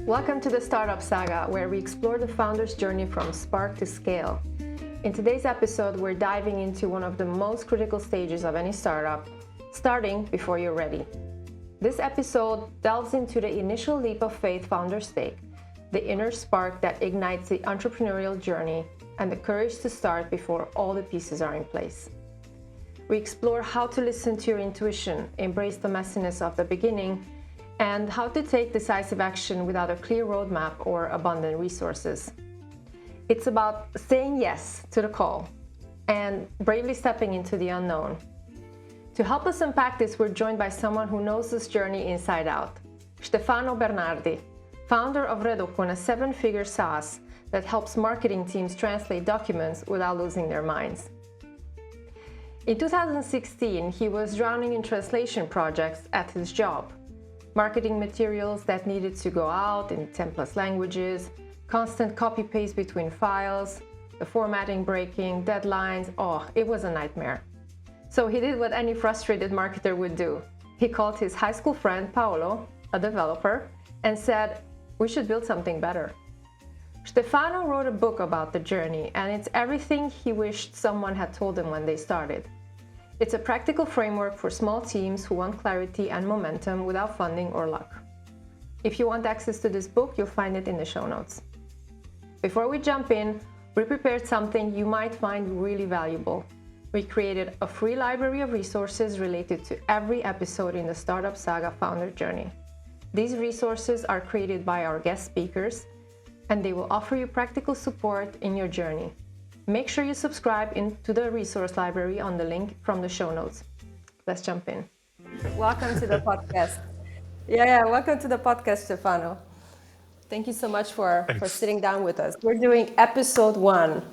Welcome to the Startup Saga, where we explore the founder's journey from spark to scale. In today's episode, we're diving into one of the most critical stages of any startup, starting before you're ready. This episode delves into the initial leap of faith founders take, the inner spark that ignites the entrepreneurial journey, and the courage to start before all the pieces are in place. We explore how to listen to your intuition, embrace the messiness of the beginning, and how to take decisive action without a clear roadmap or abundant resources. It's about saying yes to the call and bravely stepping into the unknown. To help us unpack this, we're joined by someone who knows this journey inside out. Stefano Bernardi, founder of Redocun, a seven-figure SaaS that helps marketing teams translate documents without losing their minds. In 2016, he was drowning in translation projects at his job. Marketing materials that needed to go out in 10+ languages, constant copy-paste between files, the formatting breaking, deadlines, it was a nightmare. So he did what any frustrated marketer would do. He called his high school friend Paolo, a developer, and said, "We should build something better." Stefano wrote a book about the journey, and it's everything he wished someone had told him when they started. It's a practical framework for small teams who want clarity and momentum without funding or luck. If you want access to this book, you'll find it in the show notes. Before we jump in, we prepared something you might find really valuable. We created a free library of resources related to every episode in the Startup Saga founder journey. These resources are created by our guest speakers, and they will offer you practical support in your journey. Make sure you subscribe to the resource library on the link from the show notes. Let's jump in. Welcome to the podcast. Welcome to the podcast, Stefano. Thank you so much for sitting down with us. We're doing episode 1.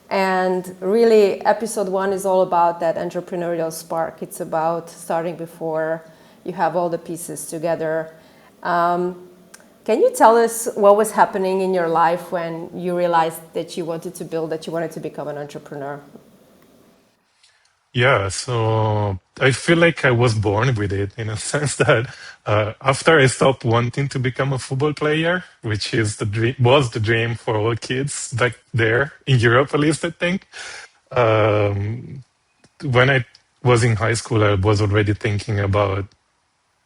And really, episode 1 is all about that entrepreneurial spark. It's about starting before you have all the pieces together. Can you tell us what was happening in your life when you realized that you wanted to become an entrepreneur? Yeah, so I feel like I was born with it in a sense that after I stopped wanting to become a football player, which is was the dream for all kids back there in Europe, at least I think. Um, when I was in high school, I was already thinking about,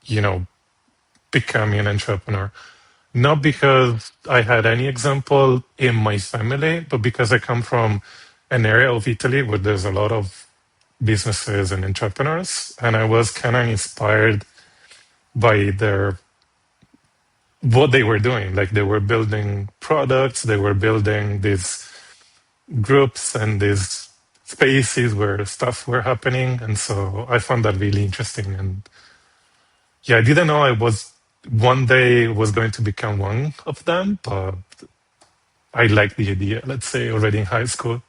you know, becoming an entrepreneur. Not because I had any example in my family, but because I come from an area of Italy where there's a lot of businesses and entrepreneurs, and I was kind of inspired by what they were doing. Like they were building products, they were building these groups and these spaces where stuff were happening, and so I found that really interesting. And yeah, I didn't know I was one day was going to become one of them, but I liked the idea, let's say, already in high school.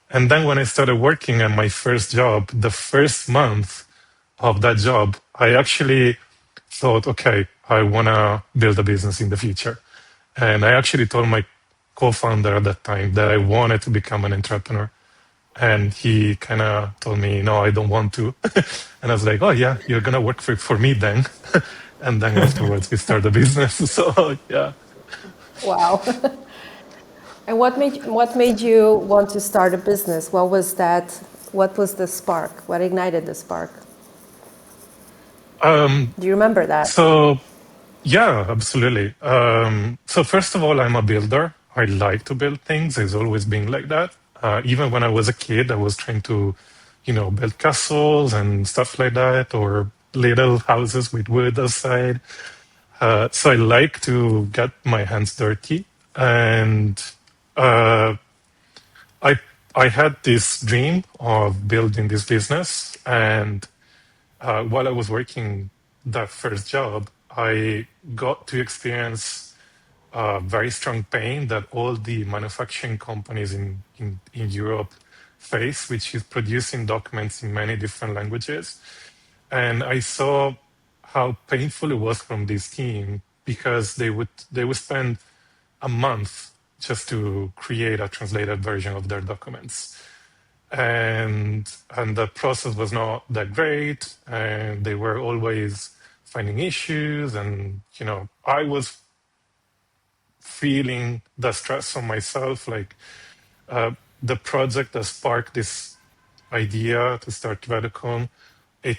And then when I started working at my first job, the first month of that job, I actually thought, okay, I want to build a business in the future. And I actually told my co-founder at that time that I wanted to become an entrepreneur. And he kind of told me, no, I don't want to. And I was like, oh, yeah, you're going to work for me then. And then afterwards, we started a business. So, yeah. Wow. And what made you want to start a business? What was that? What was the spark? What ignited the spark? Do you remember that? So, yeah, absolutely. So first of all, I'm a builder. I like to build things. It's always been like that. Even when I was a kid, I was trying to, build castles and stuff like that, or little houses with wood outside. So I like to get my hands dirty. And uh, I I had this dream of building this business. And while I was working that first job, I got to experience very strong pain that all the manufacturing companies in Europe face, which is producing documents in many different languages. And I saw how painful it was from this team because they would spend a month just to create a translated version of their documents. And the process was not that great, and they were always finding issues. And I was feeling the stress on myself, like the project that sparked this idea to start Radicon, it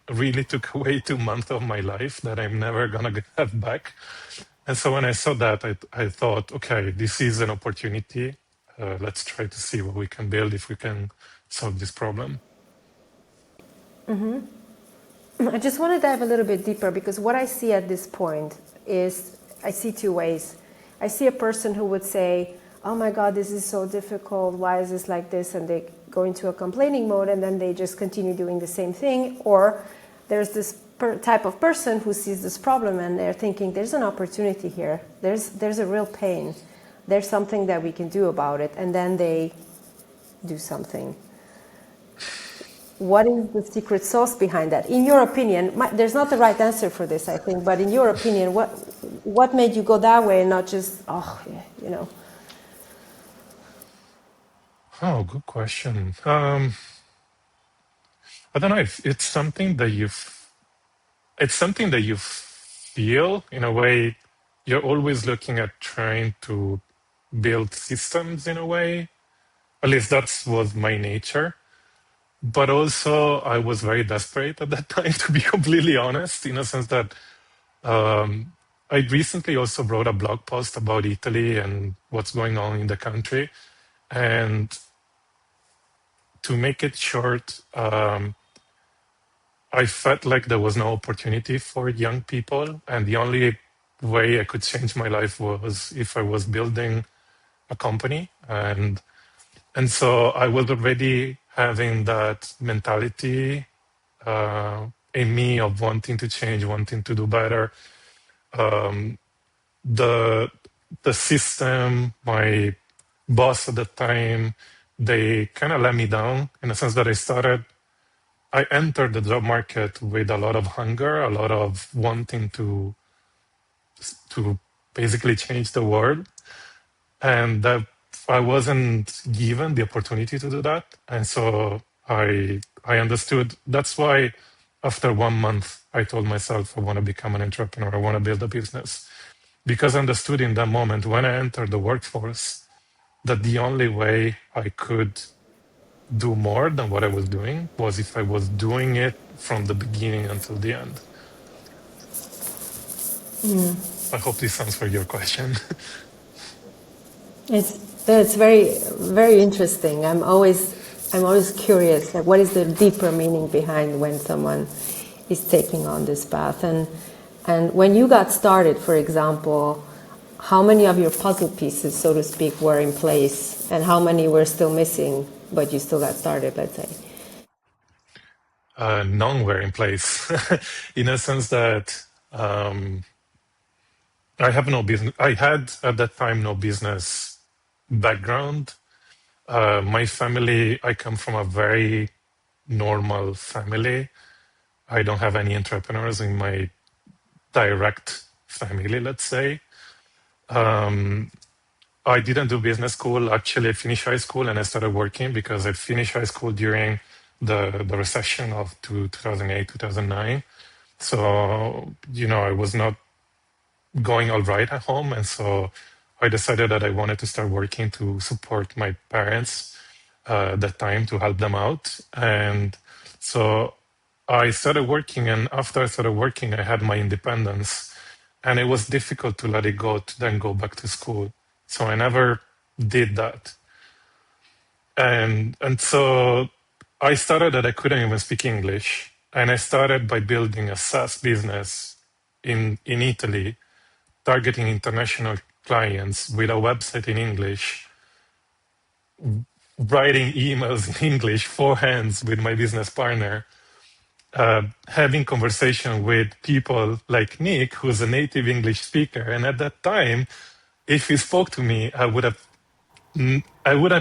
really took away 2 months of my life that I'm never gonna have back. And so when I saw that, I thought, okay, this is an opportunity. Let's try to see what we can build if we can solve this problem. I just want to dive a little bit deeper because what I see at this point is I see two ways. I see a person who would say, oh my God, this is so difficult. Why is this like this? And they go into a complaining mode and then they just continue doing the same thing. Or there's this type of person who sees this problem and they're thinking there's an opportunity here. There's a real pain. There's something that we can do about it. And then they do something. What is the secret sauce behind that? In your opinion, there's not the right answer for this, I think, but in your opinion, what made you go that way and not just, you know? Oh, good question. I don't know if it's something that you feel in a way. You're always looking at trying to build systems in a way. At least that was my nature. But also, I was very desperate at that time, to be completely honest, in a sense that I recently also wrote a blog post about Italy and what's going on in the country. And to make it short, I felt like there was no opportunity for young people. And the only way I could change my life was if I was building a company. And so I was already having that mentality in me of wanting to change, wanting to do better. The system, my boss at the time, they kind of let me down in the sense that I entered the job market with a lot of hunger, a lot of wanting to basically change the world, and that I wasn't given the opportunity to do that. And so I understood. That's why after 1 month, I told myself I want to become an entrepreneur. I want to build a business. Because I understood in that moment when I entered the workforce that the only way I could do more than what I was doing was if I was doing it from the beginning until the end. I hope this answers your question. It's very, very interesting. I'm always curious, like what is the deeper meaning behind when someone is taking on this path? And when you got started, for example, how many of your puzzle pieces, so to speak, were in place, and how many were still missing, but you still got started, let's say? None were in place, in a sense that I have no business. I had at that time no business background. My family, I come from a very normal family. I don't have any entrepreneurs in my direct family, let's say. I didn't do business school. Actually, I finished high school and I started working because I finished high school during the recession of 2008, 2009. So, I was not going all right at home. And so I decided that I wanted to start working to support my parents at that time to help them out. And so I started working. And after I started working, I had my independence. And it was difficult to let it go to then go back to school. So I never did that. And so I started that I couldn't even speak English. And I started by building a SaaS business in Italy, targeting international clients with a website in English, writing emails in English for hands with my business partner, having conversation with people like Nick, who's a native English speaker. And at that time, if he spoke to me, I would have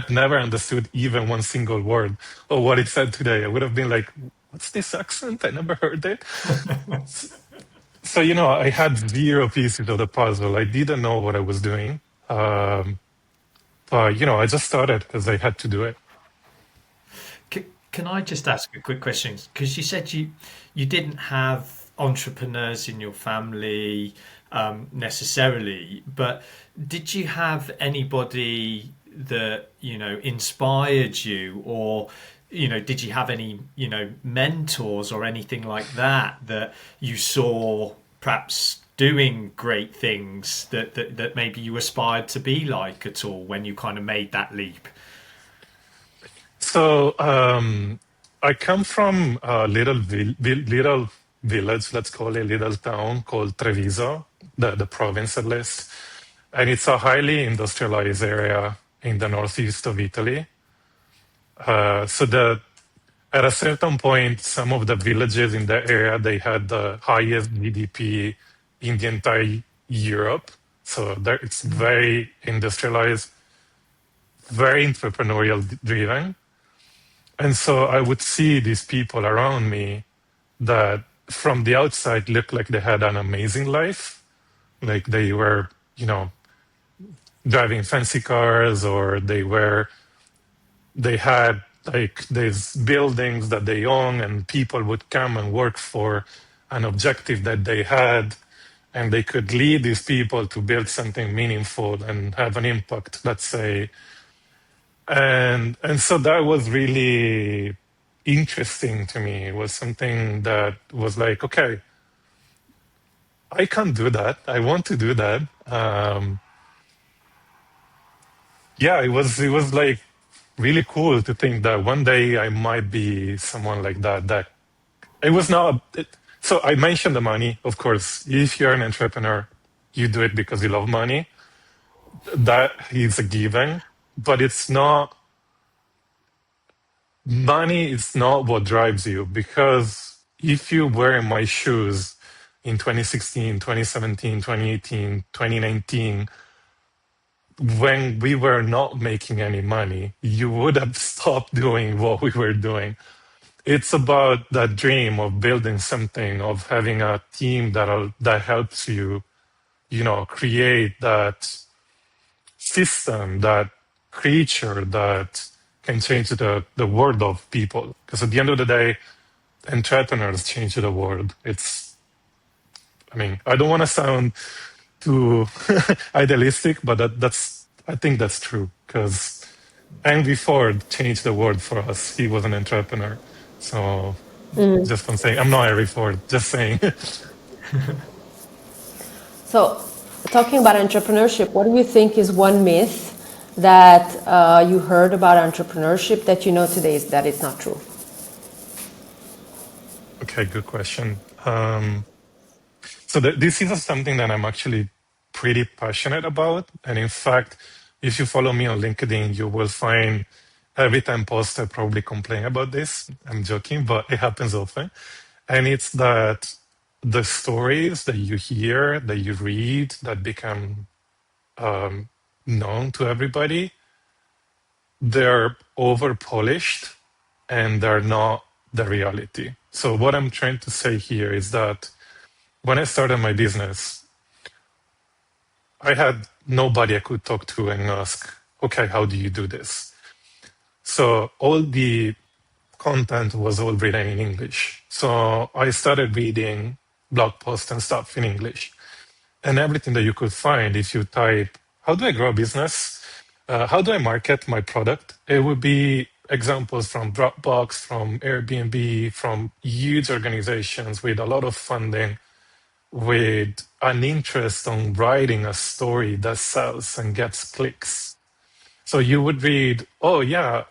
never understood even one single word of what he said today. I would have been like, what's this accent? I never heard it. So, I had zero pieces of the puzzle. I didn't know what I was doing. But, I just started because I had to do it. Can I just ask a quick question? Because you said you didn't have entrepreneurs in your family, necessarily. But did you have anybody that inspired you, or did you have any mentors or anything like that you saw perhaps doing great things that maybe you aspired to be like at all when you kind of made that leap? So I come from a little village, let's call it, little town called Treviso, the province at least. And it's a highly industrialized area in the northeast of Italy. At a certain point, some of the villages in the area, they had the highest GDP in the entire Europe. So there, it's very industrialized, very entrepreneurial driven. And so I would see these people around me that from the outside looked like they had an amazing life. Like they were, driving fancy cars, or they had like these buildings that they own, and people would come and work for an objective that they had, and they could lead these people to build something meaningful and have an impact, let's say. And so that was really interesting to me. It was something that was like, okay, I can't do that. I want to do that. Yeah, it was like really cool to think that one day I might be someone like that. That it was not. So I mentioned the money, of course. If you're an entrepreneur, you do it because you love money. That is a given, but it's not. Money is not what drives you, because if you were in my shoes in 2016, 2017, 2018, 2019, when we were not making any money, you would have stopped doing what we were doing. It's about that dream of building something, of having a team that helps you, create that system, that creature that can change the world of people. Because at the end of the day, entrepreneurs change the world. I don't want to sound too idealistic, but I think that's true. Because Henry Ford changed the world for us. He was an entrepreneur. So just on saying, I'm not Henry Ford, just saying. So, talking about entrepreneurship, what do you think is one myth that you heard about entrepreneurship that you know today is that it's not true? Okay, good question. So this is something that I'm actually pretty passionate about. And in fact, if you follow me on LinkedIn, you will find every time post I probably complain about this. I'm joking, but it happens often. And it's that the stories that you hear, that you read, that become known to everybody, they're over polished and they're not the reality. So what I'm trying to say here is that when I started my business, I had nobody I could talk to and ask, okay, how do you do this? So all the content was all written in English. So I started reading blog posts and stuff in English. And everything that you could find, if you type, how do I grow a business? How do I market my product? It would be examples from Dropbox, from Airbnb, from huge organizations with a lot of funding, with an interest on writing a story that sells and gets clicks. So you would read, oh yeah,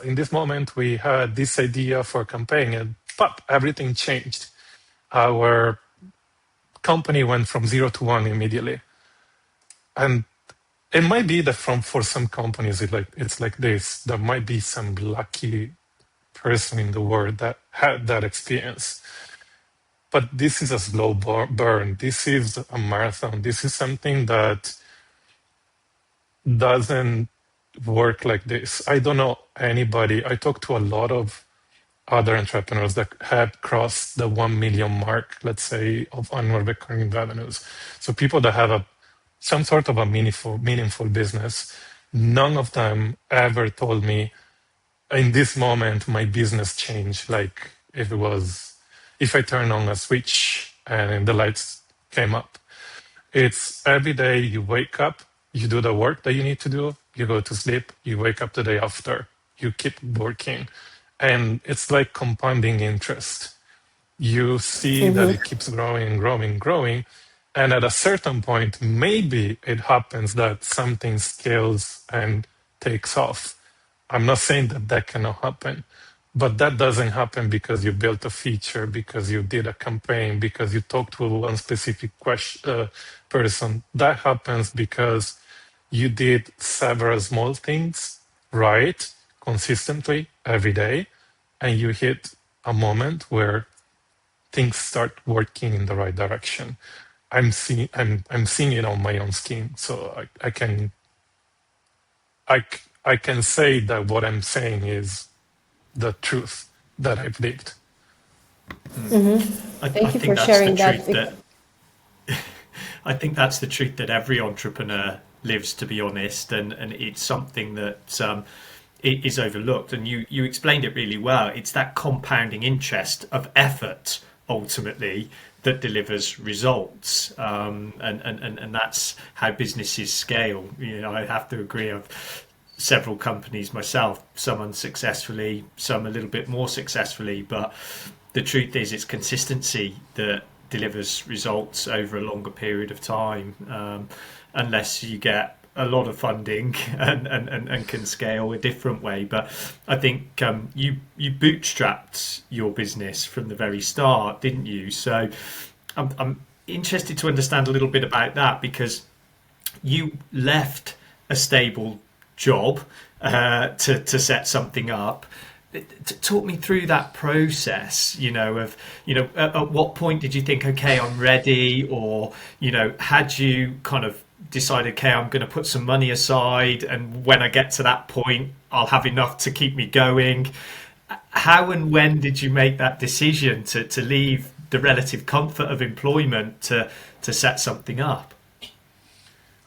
in this moment we had this idea for a campaign, and pop, everything changed. Our company went from 0 to 1 immediately. And it might be that for some companies it's like this. There might be some lucky person in the world that had that experience. But this is a slow burn. This is a marathon. This is something that doesn't work like this. I don't know anybody. I talk to a lot of other entrepreneurs that have crossed the 1 million mark, let's say, of annual recurring revenues. So people that have some sort of a meaningful business. None of them ever told me, in this moment, my business changed. Like if I turn on a switch and the lights came up. It's every day you wake up, you do the work that you need to do, you go to sleep, you wake up the day after, you keep working. And it's like compounding interest. You see that it keeps growing and growing and growing. And at a certain point, maybe it happens that something scales and takes off. I'm not saying that that cannot happen, but that doesn't happen because you built a feature, because you did a campaign, because you talked to one specific person. That happens because you did several small things right consistently every day, and you hit a moment where things start working in the right direction. I'm seeing it on my own skin, so I can say that what I'm saying is the truth that I've lived. I Thank you think for that's sharing the that. truth that I think that's the truth that every entrepreneur lives, to be honest, and it's something that it is overlooked. And you explained it really well. It's that compounding interest of effort ultimately that delivers results, and that's how businesses scale. You know, I have to agree. I've several companies myself, some unsuccessfully, some a little bit more successfully, but the truth is it's consistency that delivers results over a longer period of time, unless you get a lot of funding and can scale a different way. But I think you bootstrapped your business from the very start, didn't you? So I'm interested to understand a little bit about that, because you left a stable job to set something up. Talk me through that process, at what point did you think, okay, I'm ready? Or, had you kind of decided, okay, I'm going to put some money aside, and when I get to that point, I'll have enough to keep me going? How and when did you make that decision to leave the relative comfort of employment to set something up?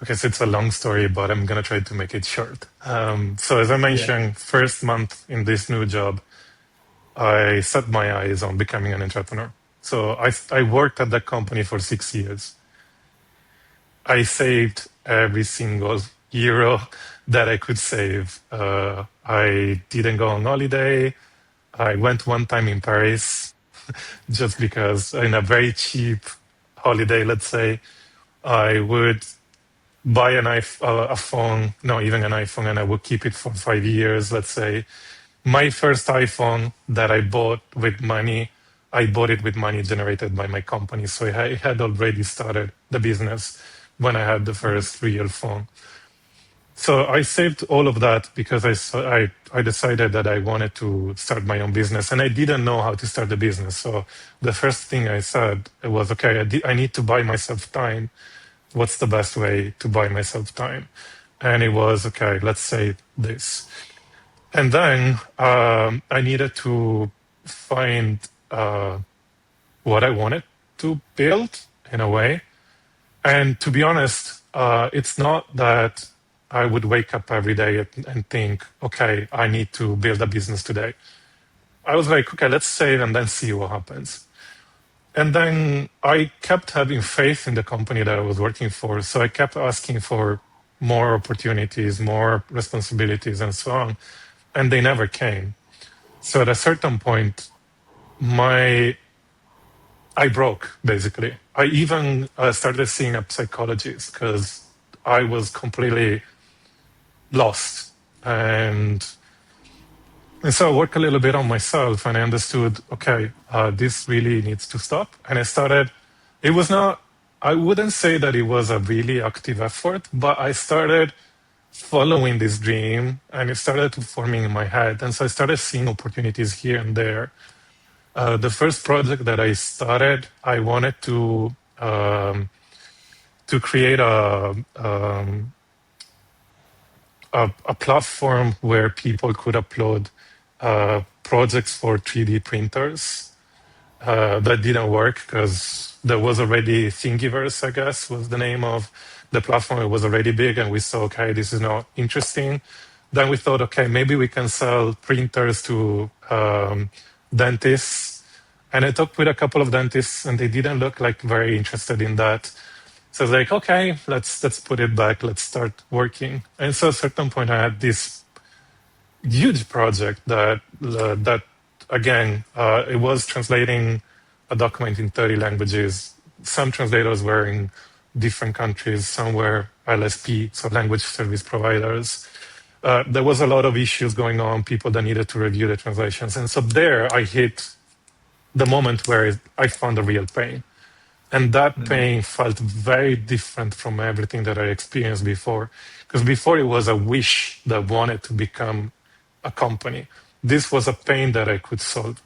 Okay, so it's a long story, but I'm going to try to make it short. So as I mentioned, first month in this new job, I set my eyes on becoming an entrepreneur. So I worked at that company for 6 years. I saved every single euro that I could save. I didn't go on holiday. I went one time in Paris just because in a very cheap holiday, let's say, I would buy a phone, not even an iPhone, and I would keep it for 5 years, let's say. My first iPhone that I bought with money, I bought it with money generated by my company. So I had already started the business when I had the first real phone. So I saved all of that because I decided that I wanted to start my own business, and I didn't know how to start the business. So the first thing I said was, okay, I need to buy myself time. What's the best way to buy myself time? And it was, okay, let's say this. And then I needed to find what I wanted to build in a way. And to be honest, it's not that I would wake up every day and think, okay, I need to build a business today. I was like, okay, let's save and then see what happens. And then I kept having faith in the company that I was working for. So I kept asking for more opportunities, more responsibilities, and so on. And they never came. So at a certain point, I broke, basically. I even started seeing a psychologist because I was completely lost. And so I worked a little bit on myself, and I understood, okay, this really needs to stop. And it was not, I wouldn't say that it was a really active effort, but I started following this dream, and it started to forming in my head. And so I started seeing opportunities here and there. The first project that I started, I wanted to create a platform where people could upload projects for 3D printers. That didn't work because there was already Thingiverse, I guess, was the name of the platform. It was already big, and we saw, okay, this is not interesting. Then we thought, okay, maybe we can sell printers to dentists. And I talked with a couple of dentists, and they didn't look like very interested in that. So I was like, okay, let's put it back. Let's start working. And so at a certain point, I had this huge project that again, it was translating a document in 30 languages. Some translators were in different countries. Some were LSP, so language service providers. There was a lot of issues going on, people that needed to review the translations. And so there I hit the moment where I found a real pain. And that pain felt very different from everything that I experienced before. Because before it was a wish that wanted to become a company. This was a pain that I could solve.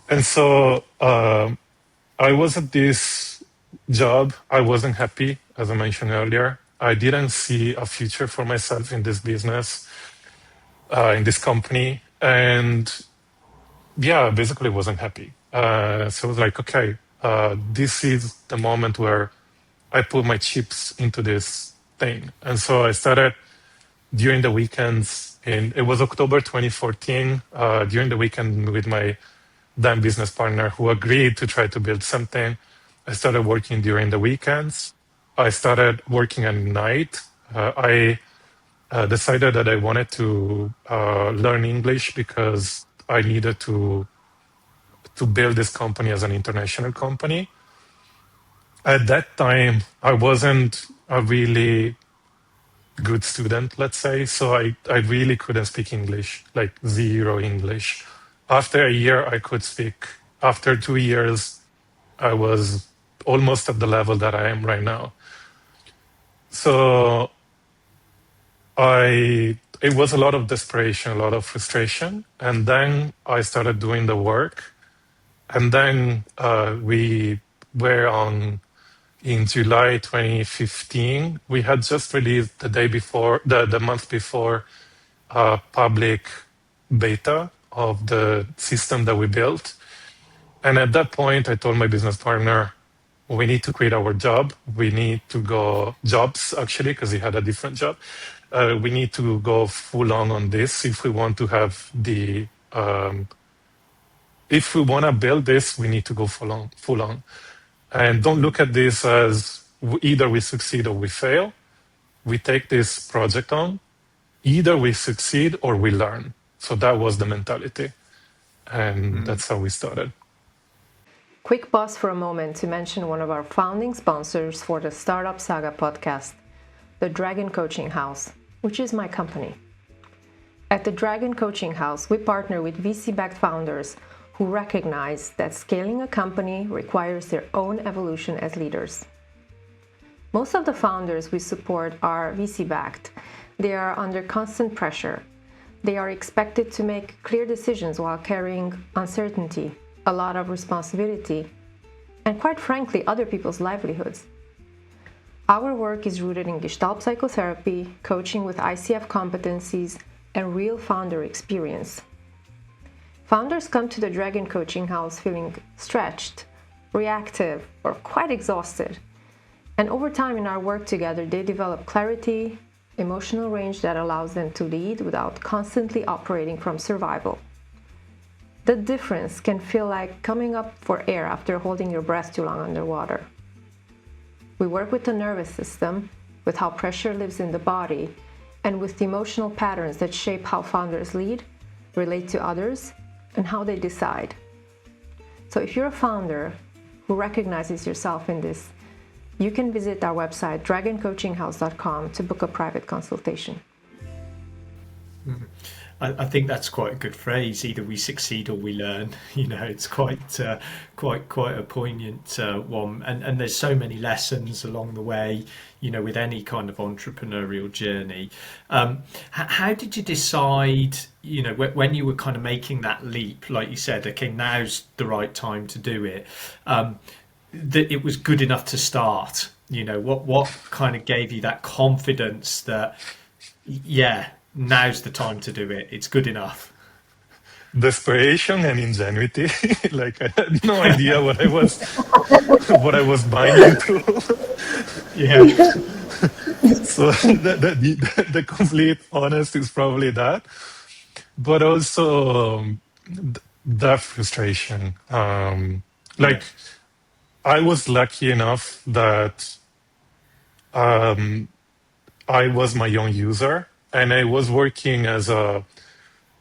And so I was at this job. I wasn't happy, as I mentioned earlier. I didn't see a future for myself in this business, in this company. And yeah, I basically wasn't happy. So I was like, okay, this is the moment where I put my chips into this thing. And so I started during the weekends. It was October 2014, during the weekend with my then business partner who agreed to try to build something. I started working during the weekends. I started working at night. I decided that I wanted to learn English because I needed to build this company as an international company. At that time, I wasn't a really good student, let's say, so I really couldn't speak English, like zero English. After a year, I could speak. After 2 years, I was almost at the level that I am right now. So it was a lot of desperation, a lot of frustration. And then I started doing the work. And then we were in July 2015. We had just released the day before, the month before, public beta of the system that we built. And at that point, I told my business partner, we need to quit our job. We need to go jobs, actually, because he had a different job. We need to go full on this if we want to have if we want to build this, we need to go full on. And don't look at this as either we succeed or we fail. We take this project on. Either we succeed or we learn. So that was the mentality. And that's how we started. Quick pause for a moment to mention one of our founding sponsors for the Startup Saga podcast, the Dragon Coaching House, which is my company. At the Dragon Coaching House, we partner with VC-backed founders who recognize that scaling a company requires their own evolution as leaders. Most of the founders we support are VC-backed. They are under constant pressure. They are expected to make clear decisions while carrying uncertainty, a lot of responsibility, and quite frankly, other people's livelihoods. Our work is rooted in Gestalt psychotherapy, coaching with ICF competencies, and real founder experience. Founders come to the Dragon Coaching House feeling stretched, reactive, or quite exhausted. And over time in our work together, they develop clarity, emotional range that allows them to lead without constantly operating from survival. The difference can feel like coming up for air after holding your breath too long underwater. We work with the nervous system, with how pressure lives in the body, and with the emotional patterns that shape how founders lead, relate to others, and how they decide. So if you're a founder who recognizes yourself in this, you can visit our website, dragoncoachinghouse.com, to book a private consultation. I think that's quite a good phrase. Either we succeed or we learn. You know, it's quite a poignant one. And there's so many lessons along the way. You know, with any kind of entrepreneurial journey. How did you decide? You know, when you were kind of making that leap, like you said, okay, now's the right time to do it. That it was good enough to start. You know, what kind of gave you that confidence that, yeah, now's the time to do it. It's good enough. Desperation and ingenuity. Like I had no idea what I was buying into. Yeah. So the complete honest is probably that, but also that frustration. Like I was lucky enough that I was my own user, and I was working as a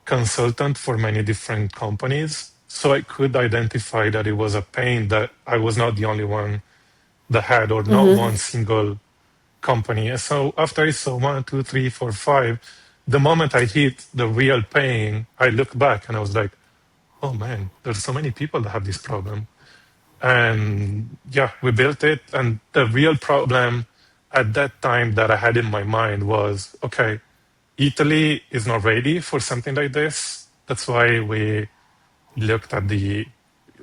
consultant for many different companies. So I could identify that it was a pain that I was not the only one that had, or not one single company. And so after I saw one, two, three, four, five, the moment I hit the real pain, I looked back and I was like, oh man, there's so many people that have this problem. And yeah, we built it. And the real problem at that time that I had in my mind was, okay, Italy is not ready for something like this. That's why we looked at the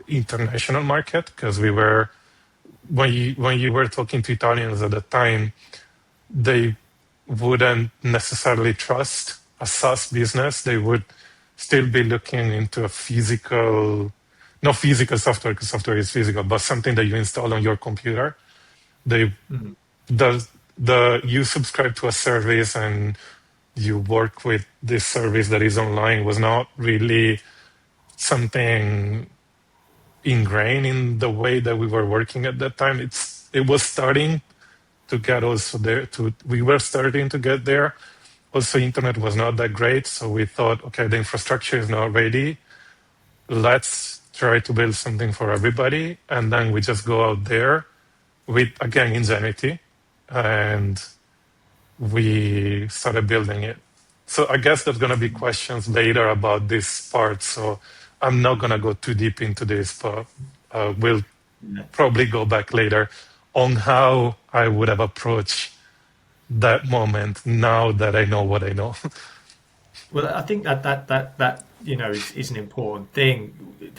international market, because we were, when you were talking to Italians at the time, they wouldn't necessarily trust a SaaS business. They would still be looking into a physical, not physical software, because software is physical, but something that you install on your computer. They you subscribe to a service and you work with this service that is online was not really something ingrained in the way that we were working at that time. It was starting to get also there. We were starting to get there. Also, internet was not that great, so we thought, okay, the infrastructure is not ready. Let's try to build something for everybody, and then we just go out there with, again, ingenuity, and we started building it. So I guess there's going to be questions later about this part, so I'm not going to go too deep into this, but we'll probably go back later on how I would have approached that moment now that I know what I know. Well, I think that is an important thing.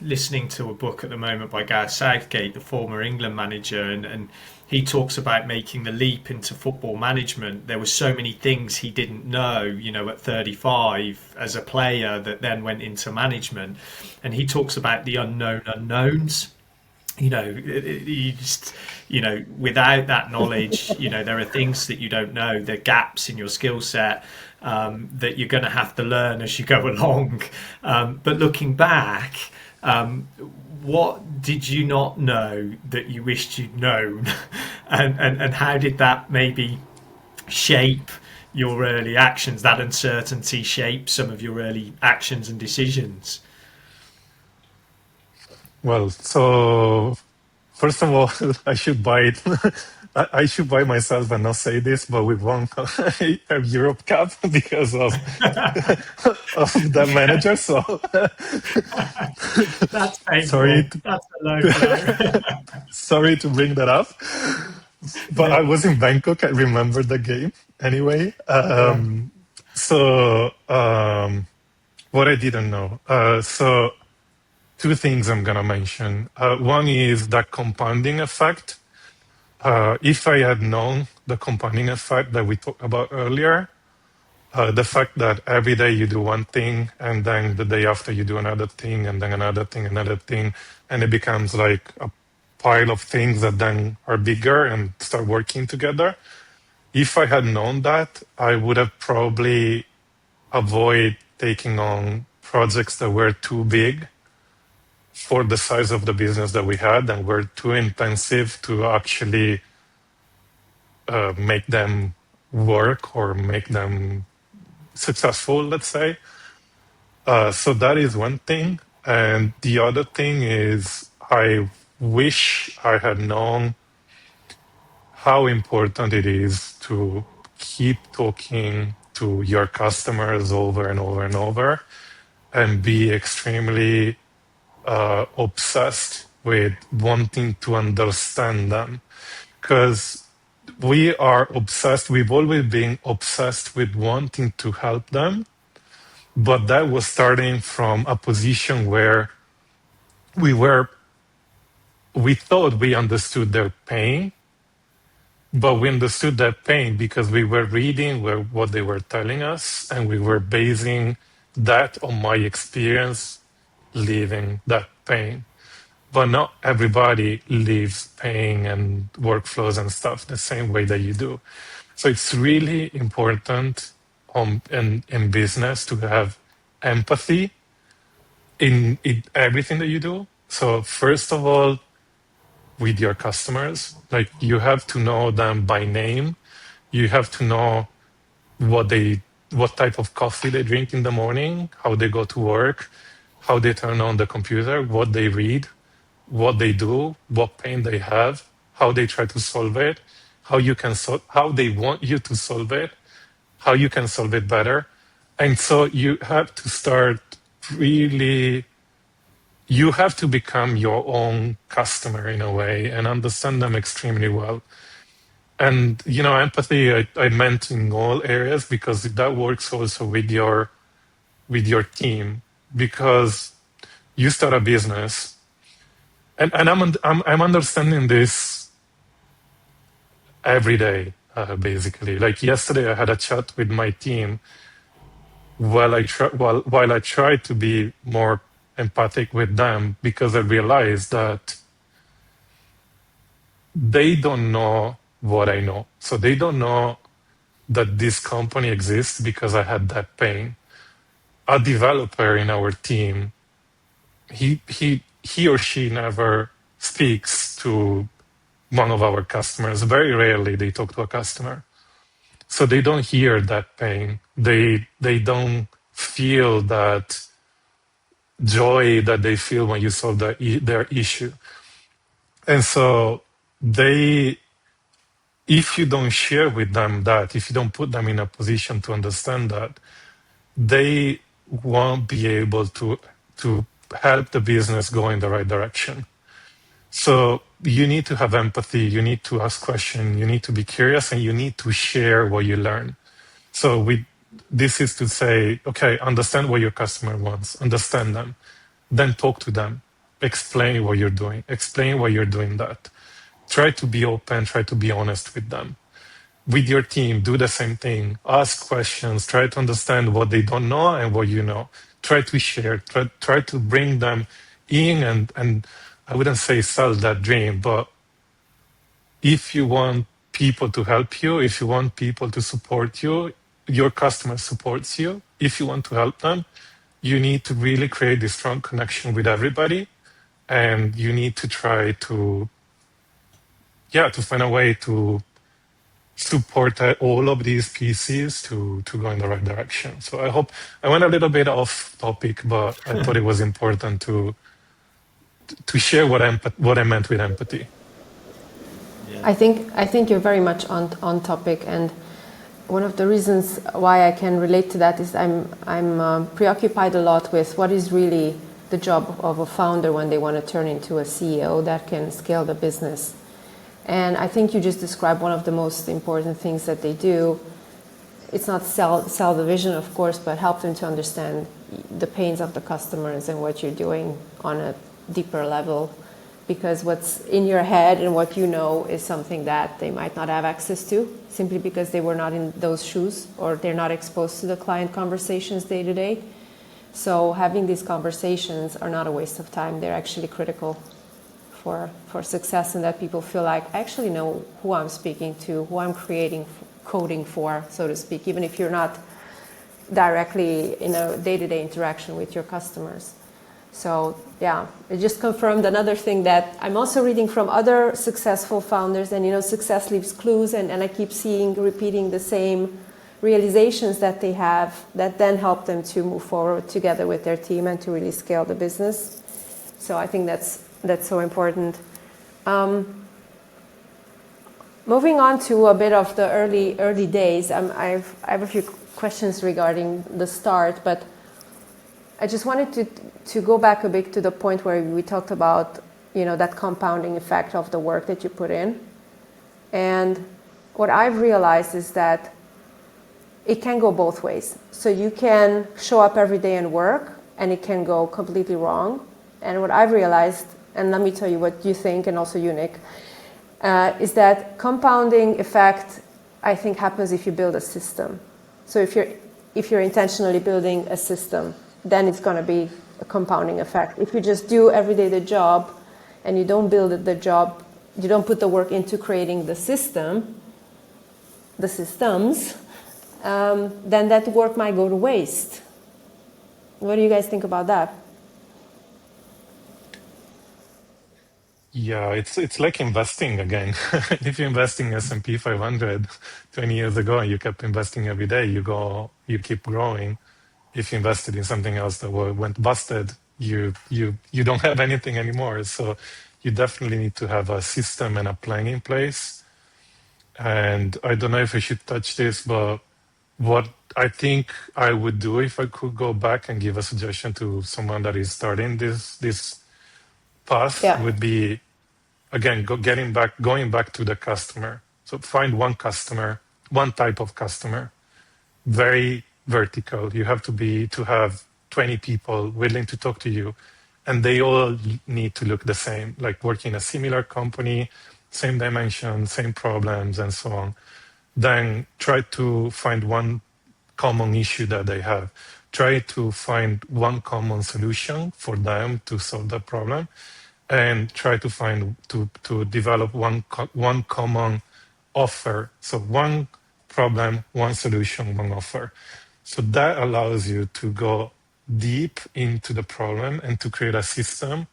Listening to a book at the moment by Gareth Southgate, the former England manager, and he talks about making the leap into football management. There were so many things he didn't know, at 35 as a player, that then went into management. And he talks about the unknown unknowns. You just, without that knowledge, there are things that you don't know, there are gaps in your skill set that you're going to have to learn as you go along. But looking back, what did you not know that you wished you'd known? and how did that maybe shape your early actions? That uncertainty shape some of your early actions and decisions? Well, so first of all, I should buy it. I should buy myself and not say this, but we won a Europe Cup because of the manager. So That's painful. sorry, That's a low blow. sorry to bring that up. But I was in Bangkok. I remember the game anyway. So what I didn't know. So two things I'm gonna mention. One is the compounding effect. If I had known the compounding effect that we talked about earlier, the fact that every day you do one thing and then the day after you do another thing and then another thing, and it becomes like a pile of things that then are bigger and start working together. If I had known that, I would have probably avoided taking on projects that were too big for the size of the business that we had and were too intensive to actually make them work or make them successful, let's say. So that is one thing. And the other thing is I wish I had known how important it is to keep talking to your customers over and over and over and be extremely obsessed with wanting to understand them. Because we are obsessed, we've always been obsessed with wanting to help them, but that was starting from a position where we thought we understood their pain, but we understood that pain because we were reading what they were telling us, and we were basing that on my experience living that pain. But not everybody lives pain and workflows and stuff the same way that you do. So it's really important in business to have empathy in everything that you do. So first of all, with your customers. Like you have to know them by name. You have to know what type of coffee they drink in the morning, how they go to work, how they turn on the computer, what they read, what they do, what pain they have, how they try to solve it, how they want you to solve it, how you can solve it better. And so you have to start really, you have to become your own customer in a way and understand them extremely well. And, empathy, I meant in all areas because that works also with your team, because you start a business and I'm understanding this every day, basically. Like yesterday I had a chat with my team while I try to be more empathic with them, because I realized that they don't know what I know. So they don't know that this company exists because I had that pain. A developer in our team, he or she never speaks to one of our customers. Very rarely they talk to a customer. So they don't hear that pain. They don't feel that joy that they feel when you solve their issue. And so if you don't share with them that, if you don't put them in a position to understand that, they won't be able to help the business go in the right direction. So you need to have empathy, you need to ask questions, you need to be curious, and you need to share what you learn. So this is to say, okay, understand what your customer wants, understand them, then talk to them, explain what you're doing, explain why you're doing that. Try to be open, try to be honest with them. With your team, do the same thing. Ask questions, try to understand what they don't know and what you know. Try to share, try to bring them in, and I wouldn't say sell that dream, but if you want people to help you, if you want people to support you, your customer supports you. If you want to help them, you need to really create this strong connection with everybody, and you need to try to find a way to support all of these pieces to go in the right direction. So I hope I went a little bit off topic, but I thought it was important to share what I meant with empathy. Yeah. I think you're very much on topic, and one of the reasons why I can relate to that is I'm preoccupied a lot with what is really the job of a founder when they want to turn into a CEO that can scale the business. And I think you just described one of the most important things that they do. It's not sell the vision, of course, but help them to understand the pains of the customers and what you're doing on a deeper level. Because what's in your head and what you know is something that they might not have access to, simply because they were not in those shoes, or they're not exposed to the client conversations day to day. So having these conversations are not a waste of time. They're actually critical for success, and that people feel like, I actually know who I'm speaking to, who I'm creating coding for, so to speak, even if you're not directly in a day-to-day interaction with your customers. So yeah, it just confirmed another thing that I'm also reading from other successful founders, and success leaves clues, and I keep repeating the same realizations that they have that then help them to move forward together with their team and to really scale the business. So I think that's so important. Moving on to a bit of the early days, I have a few questions regarding the start, but I just wanted to go back a bit to the point where we talked about that compounding effect of the work that you put in. And what I've realized is that it can go both ways. So you can show up every day and work, and it can go completely wrong. And what I've realized, and let me tell you what you think, and also you, Nick, is that compounding effect, I think, happens if you build a system. So if you're intentionally building a system, then it's going to be a compounding effect. If you just do every day the job, and you don't build the job, you don't put the work into creating the systems, then that work might go to waste. What do you guys think about that? Yeah, it's like investing again. If you invest in S&P 500 20 years ago and you kept investing every day, you keep growing. If you invested in something else that went busted, you don't have anything anymore. So you definitely need to have a system and a plan in place. And I don't know if I should touch this, but what I think I would do if I could go back and give a suggestion to someone that is starting this path Yeah. would be, again, going back to the customer. So find one customer, one type of customer, very vertical. You have to have 20 people willing to talk to you, and they all need to look the same, like work in a similar company, same dimension, same problems, and so on. Then try to find one common issue that they have. Try to find one common solution for them to solve the problem, and try to find to develop one common offer. So one problem, one solution, one offer. So that allows you to go deep into the problem and to create a system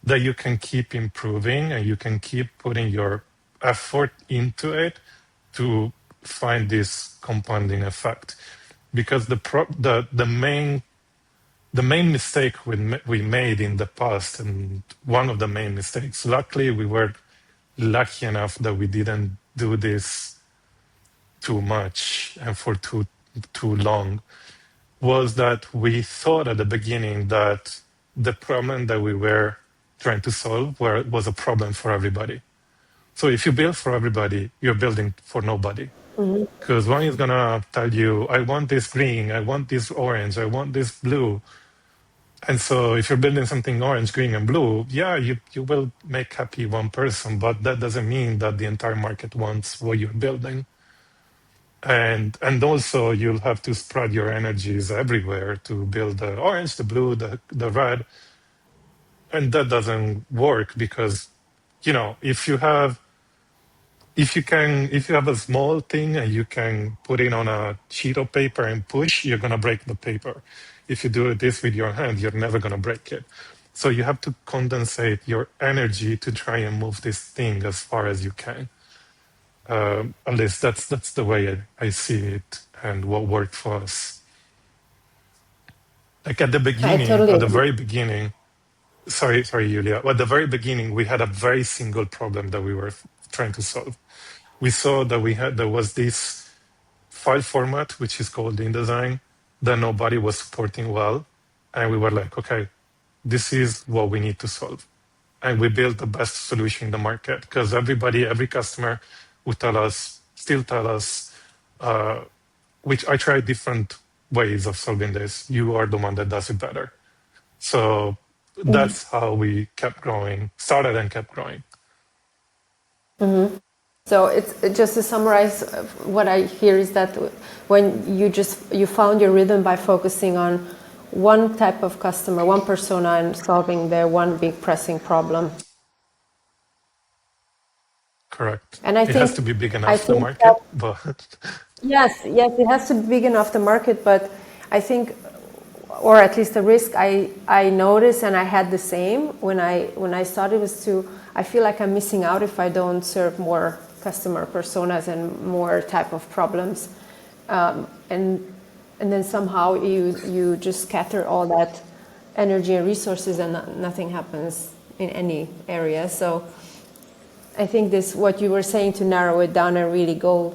that you can keep improving and you can keep putting your effort into it to find this compounding effect. Because the main mistake we made in the past, and one of the main mistakes, luckily we were lucky enough that we didn't do this too much and for too long, was that we thought at the beginning that the problem that we were trying to solve was a problem for everybody. So if you build for everybody, you're building for nobody. Because one is gonna tell you, I want this green, I want this orange, I want this blue. And so if you're building something orange, green, and blue, yeah, you will make happy one person, but that doesn't mean that the entire market wants what you're building. And also you'll have to spread your energies everywhere to build the orange, the blue, the red. And that doesn't work because, if you have a small thing and you can put it on a sheet of paper and push, you're going to break the paper. If you do this with your hand, you're never going to break it. So you have to condensate your energy to try and move this thing as far as you can. At least that's the way I see it and what worked for us. Like at the I beginning, totally at the agree. very beginning, sorry, Yulia. At the very beginning, we had a very single problem that we were trying to solve. We saw that there was this file format, which is called InDesign, that nobody was supporting well. And we were like, okay, this is what we need to solve. And we built the best solution in the market because every customer would still tell us, which I tried different ways of solving this. You are the one that does it better. So that's how we kept growing, started and kept growing. So it's just to summarize, what I hear is that when you found your rhythm by focusing on one type of customer, one persona, and solving their one big pressing problem. Correct. And I It has think to be big I enough, the think that market, but yes, it has to be big enough the market, but I think, or at least the risk I noticed, and I had the same when I started, was I feel like I'm missing out if I don't serve more customer personas and more type of problems, and then somehow you just scatter all that energy and resources and nothing happens in any area. So I think what you were saying, to narrow it down and really go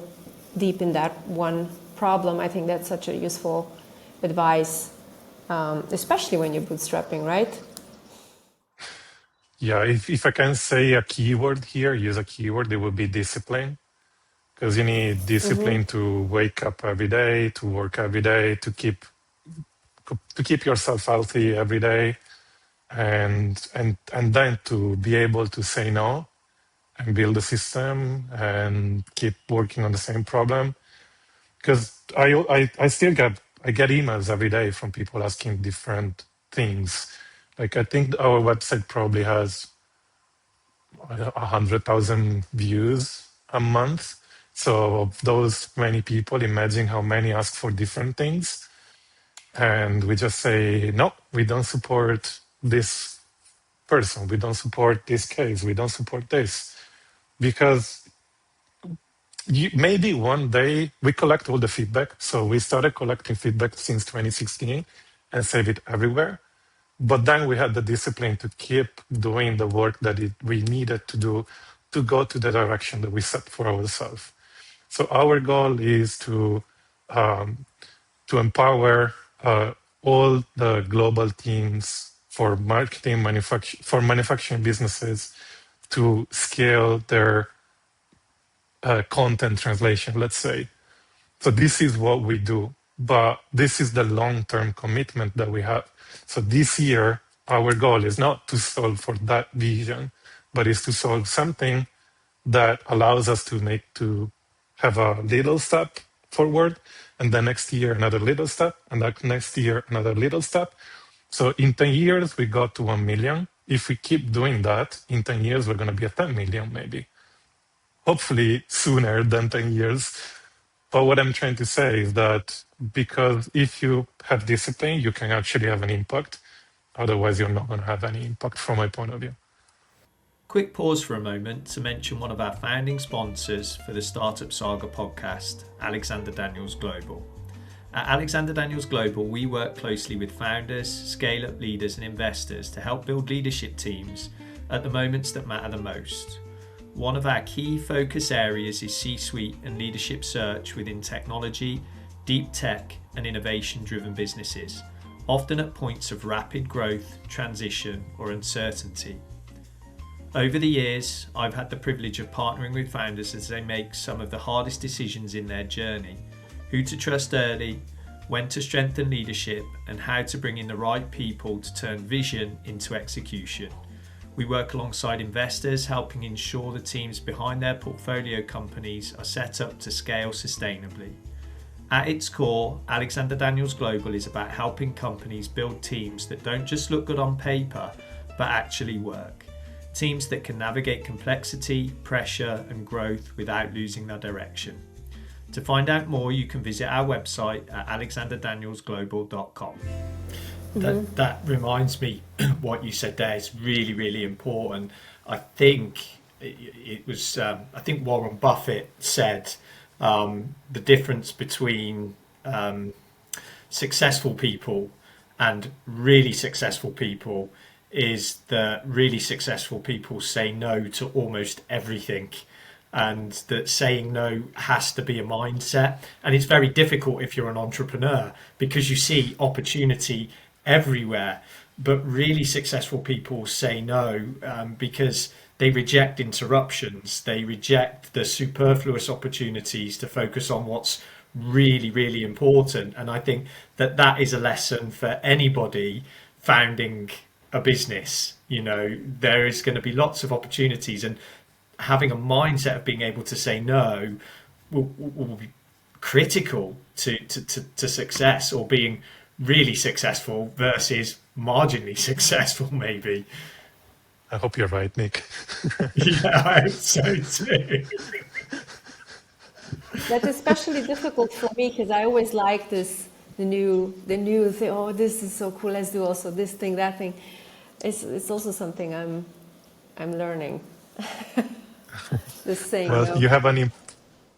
deep in that one problem, I think that's such a useful advice, especially when you're bootstrapping, right? yeah, if I can say a keyword here, use a keyword, it would be discipline. Because you need discipline to wake up every day, to work every day, to keep yourself healthy every day, and then to be able to say no and build a system and keep working on the same problem. Because I still get emails every day from people asking different things. Like I think our website probably has 100,000 views a month. So of those many people, imagine how many ask for different things. And we just say, no, we don't support this person. We don't support this case. We don't support this. Because maybe one day we collect all the feedback. So we started collecting feedback since 2016 and save it everywhere. But then we had the discipline to keep doing the work that we needed to do to go to the direction that we set for ourselves. So our goal is um, to empower all the global teams for manufacturing businesses to scale their content translation, let's say. So this is what we do, but this is the long-term commitment that we have. So this year, our goal is not to solve for that vision, but is to solve something that allows us to have a little step forward, and then next year another little step, and then next year another little step. So in 10 years, we got to 1 million. If we keep doing that, in 10 years, we're going to be at 10 million maybe. Hopefully sooner than 10 years. But what I'm trying to say is that because if you have discipline, you can actually have an impact. Otherwise, you're not going to have any impact from my point of view. Quick pause for a moment to mention one of our founding sponsors for the Startup Saga podcast, Alexander Daniels Global. At Alexander Daniels Global, we work closely with founders, scale-up leaders and investors to help build leadership teams at the moments that matter the most. One of our key focus areas is C-suite and leadership search within technology, deep tech and innovation-driven businesses, often at points of rapid growth, transition or uncertainty. Over the years, I've had the privilege of partnering with founders as they make some of the hardest decisions in their journey, who to trust early, when to strengthen leadership, and how to bring in the right people to turn vision into execution. We work alongside investors, helping ensure the teams behind their portfolio companies are set up to scale sustainably. At its core, Alexander Daniels Global is about helping companies build teams that don't just look good on paper, but actually work. Teams that can navigate complexity, pressure, and growth without losing their direction. To find out more, you can visit our website at alexanderdanielsglobal.com. That reminds me, what you said there is really, really important. I think it was, I think Warren Buffett said the difference between successful people and really successful people is that really successful people say no to almost everything, and that saying no has to be a mindset. And it's very difficult if you're an entrepreneur because you see opportunity everywhere, but really successful people say no because they reject interruptions, they reject the superfluous opportunities to focus on what's really, really important. And I think that is a lesson for anybody founding a business. You know, there is going to be lots of opportunities, and having a mindset of being able to say no will be critical to success, or being really successful versus marginally successful maybe. I hope you're right, Nick. Yeah, I hope so too. That's especially difficult for me because I always like this, the new thing. Oh, this is so cool. Let's do also this thing, that thing. It's also something I'm learning. This saying. Well, you have an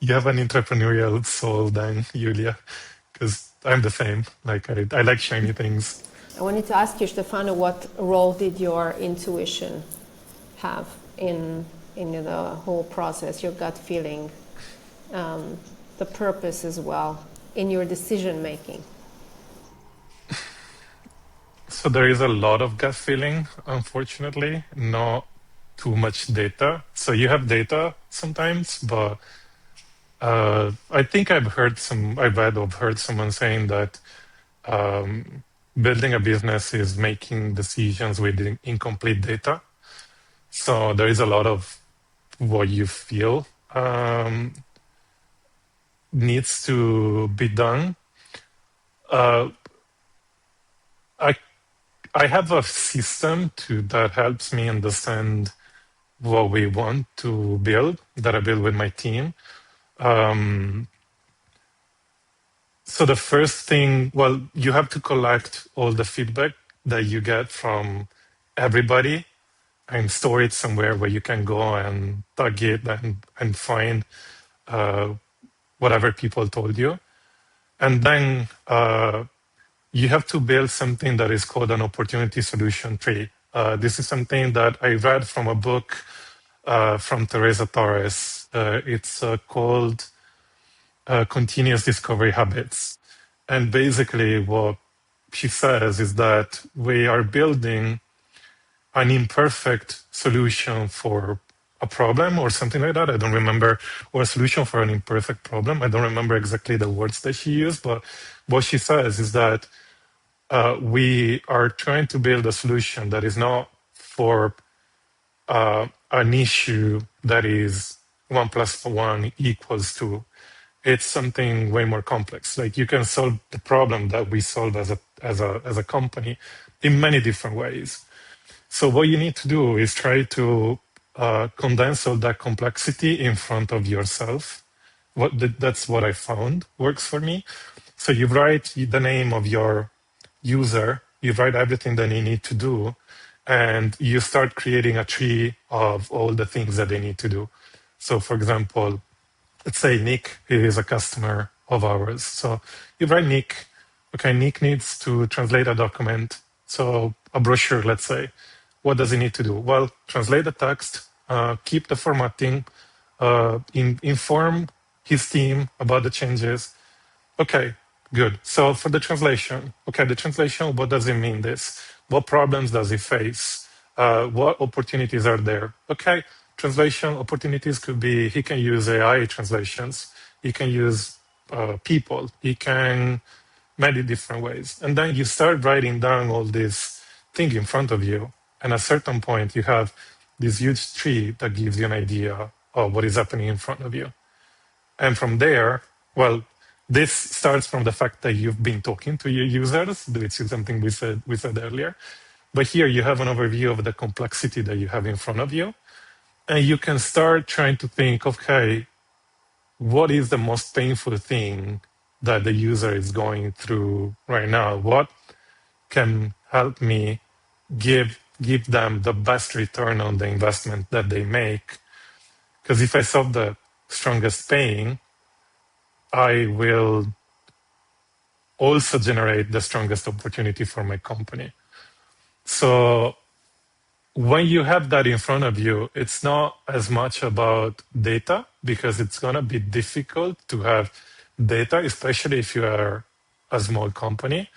entrepreneurial soul then, Iulia, because I'm the same. Like I like shiny things. I wanted to ask you, Stefano, what role did your intuition have in the whole process, your gut feeling, the purpose as well, in your decision making? So there is a lot of gut feeling, unfortunately, not too much data. So you have data sometimes, but I think I've read or heard someone saying that building a business is making decisions with incomplete data. So there is a lot of what you feel needs to be done. I have a system that helps me understand what we want to build, that I build with my team. So the first thing, you have to collect all the feedback that you get from everybody and store it somewhere where you can go and tag it and find uh, whatever people told you. And then you have to build something that is called an opportunity solution tree. This is something that I read from a book from Teresa Torres. It's called Continuous Discovery Habits. And basically, what she says is that we are building an imperfect solution for a problem or something like that. I don't remember, or a solution for an imperfect problem. I don't remember exactly the words that she used, but what she says is that we are trying to build a solution that is not for an issue that is 1 + 1 = 2. It's something way more complex. Like you can solve the problem that we solve as a company in many different ways. So what you need to do is try to condense all that complexity in front of yourself. That's what I found works for me. So you write the name of your user, you write everything that you need to do, and you start creating a tree of all the things that they need to do. So for example, let's say Nick is a customer of ours. So you write Nick, okay, Nick needs to translate a document. So a brochure, let's say. What does he need to do? Well, translate the text, keep the formatting, inform his team about the changes. Okay, good. So for the translation, okay, the translation, what does it mean this? What problems does it face? What opportunities are there? Okay, translation opportunities could be, he can use AI translations, he can use people, he can many different ways. And then you start writing down all this thing in front of you. And at a certain point, you have this huge tree that gives you an idea of what is happening in front of you. And from there, well, this starts from the fact that you've been talking to your users, which is something we said earlier. But here you have an overview of the complexity that you have in front of you. And you can start trying to think, okay, what is the most painful thing that the user is going through right now? What can help me give them the best return on the investment that they make? Because if I solve the strongest pain, I will also generate the strongest opportunity for my company. So when you have that in front of you, it's not as much about data because it's going to be difficult to have data, especially if you are a small company.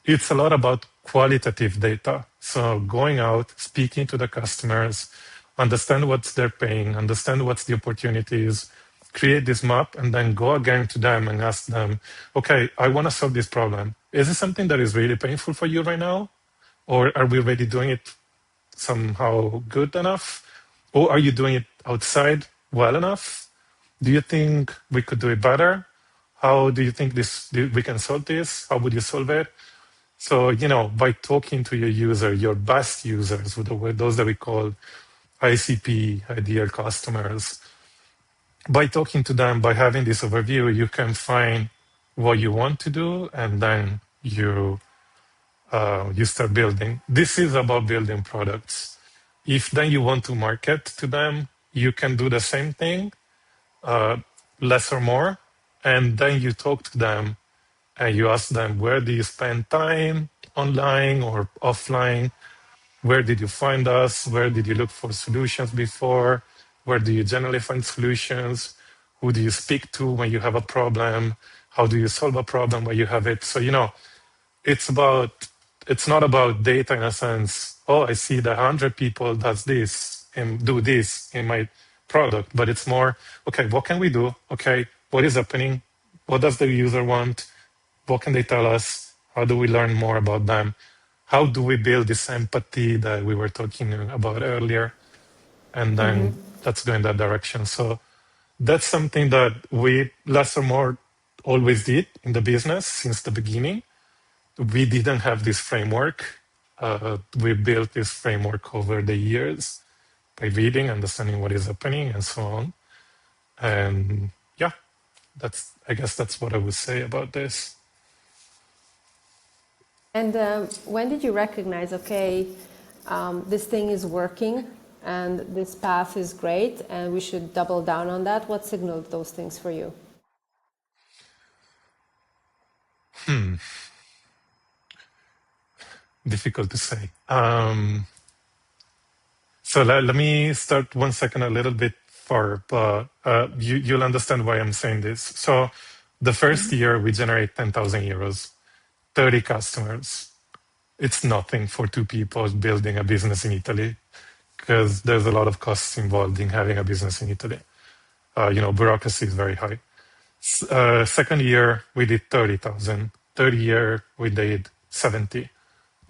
It's a lot about qualitative data. So going out, speaking to the customers, understand what's their pain, understand what's the opportunities, create this map, and then go again to them and ask them, okay, I want to solve this problem. Is it something that is really painful for you right now? Or are we already doing it somehow good enough? Or are you doing it outside well enough? Do you think we could do it better? How do you think we can solve this? How would you solve it? So, by talking to your user, your best users, those that we call ICP, ideal customers, by talking to them, by having this overview, you can find what you want to do, and then you start building. This is about building products. If then you want to market to them, you can do the same thing, less or more, and then you talk to them and you ask them, where do you spend time, online or offline? Where did you find us? Where did you look for solutions before? Where do you generally find solutions? Who do you speak to when you have a problem? How do you solve a problem when you have it? So, it's not about data in a sense. Oh, I see that 100 people does this and do this in my product, but it's more, okay, what can we do? Okay, what is happening? What does the user want? What can they tell us? How do we learn more about them? How do we build this empathy that we were talking about earlier? And then let's go in that direction. So that's something that we, less or more, always did in the business since the beginning. We didn't have this framework. We built this framework over the years by reading, understanding what is happening, and so on. And yeah, I guess that's what I would say about this. And when did you recognize, okay, this thing is working and this path is great and we should double down on that? What signaled those things for you? Difficult to say. So let me start 1 second a little bit far, but you'll understand why I'm saying this. So the first year we generate 10,000 euros, 30 customers. It's nothing for two people building a business in Italy because there's a lot of costs involved in having a business in Italy. Bureaucracy is very high. Second year we did 30,000. Third year we did 70.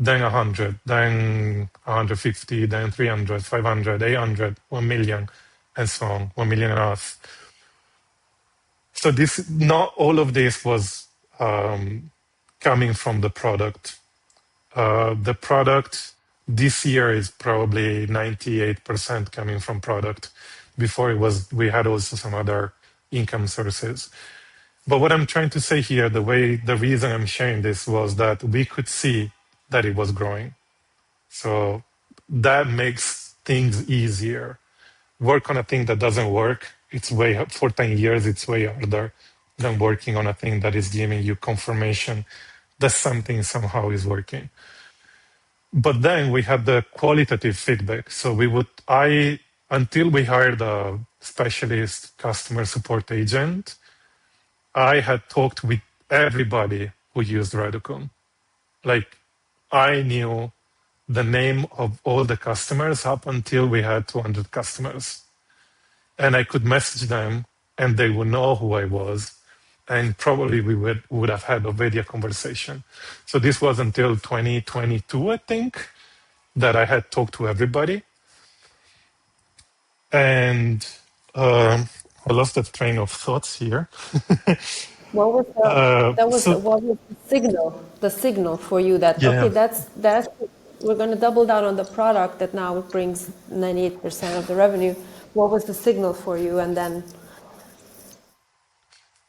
Then 100, then 150, then 300, 500, 800, 1 million, and so on, 1.5 million. So not all of this was coming from the product. The product this year is probably 98% coming from product. Before we had also some other income sources. But what I'm trying to say here, the reason I'm sharing this was that we could see that it was growing. So that makes things easier. Work on a thing that doesn't work, for 10 years, it's way harder than working on a thing that is giving you confirmation that something somehow is working. But then we had the qualitative feedback. So until we hired a specialist customer support agent, I had talked with everybody who used Reducon. Like, I knew the name of all the customers up until we had 200 customers. And I could message them and they would know who I was. And probably we would have had already a conversation. So this was until 2022, I think, that I had talked to everybody. And I lost the train of thoughts here. What was what was the signal? The signal for you that okay, that's we're going to double down on the product that now brings 98% of the revenue. What was the signal for you? And then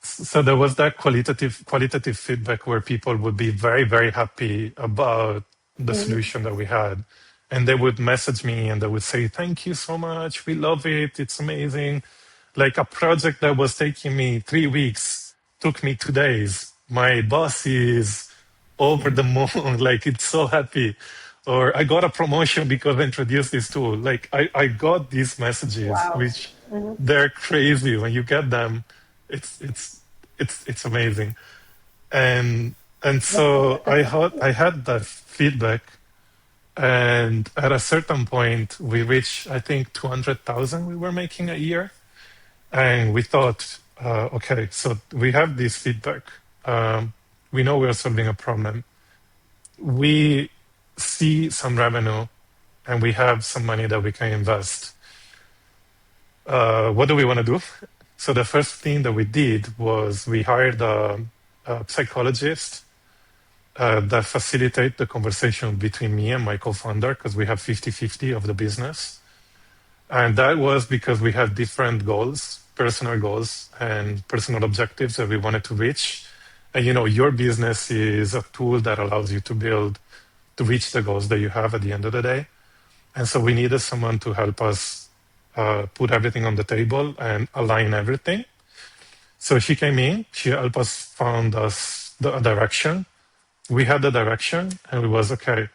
so there was that qualitative feedback where people would be very, very happy about the solution that we had, and they would message me and they would say, "Thank you so much. We love it. It's amazing." Like a project that was taking me 3 weeks took me 2 days. My boss is over the moon. Like, it's so happy. Or I got a promotion because I introduced this tool. Like, I got these messages, which they're crazy. When you get them, it's amazing. And so I had that feedback. And at a certain point, we reached, I think, 200,000 we were making a year. And we thought, okay, so we have this feedback. We know we're solving a problem. We see some revenue and we have some money that we can invest. What do we want to do? So the first thing that we did was we hired a psychologist that facilitate the conversation between me and my co-founder, because we have 50-50 of the business. And that was because we had different goals, personal goals and personal objectives that we wanted to reach. And your business is a tool that allows you to reach the goals that you have at the end of the day. And so we needed someone to help us put everything on the table and align everything. So she came in, she helped us found us the direction. We had the direction and it was okay.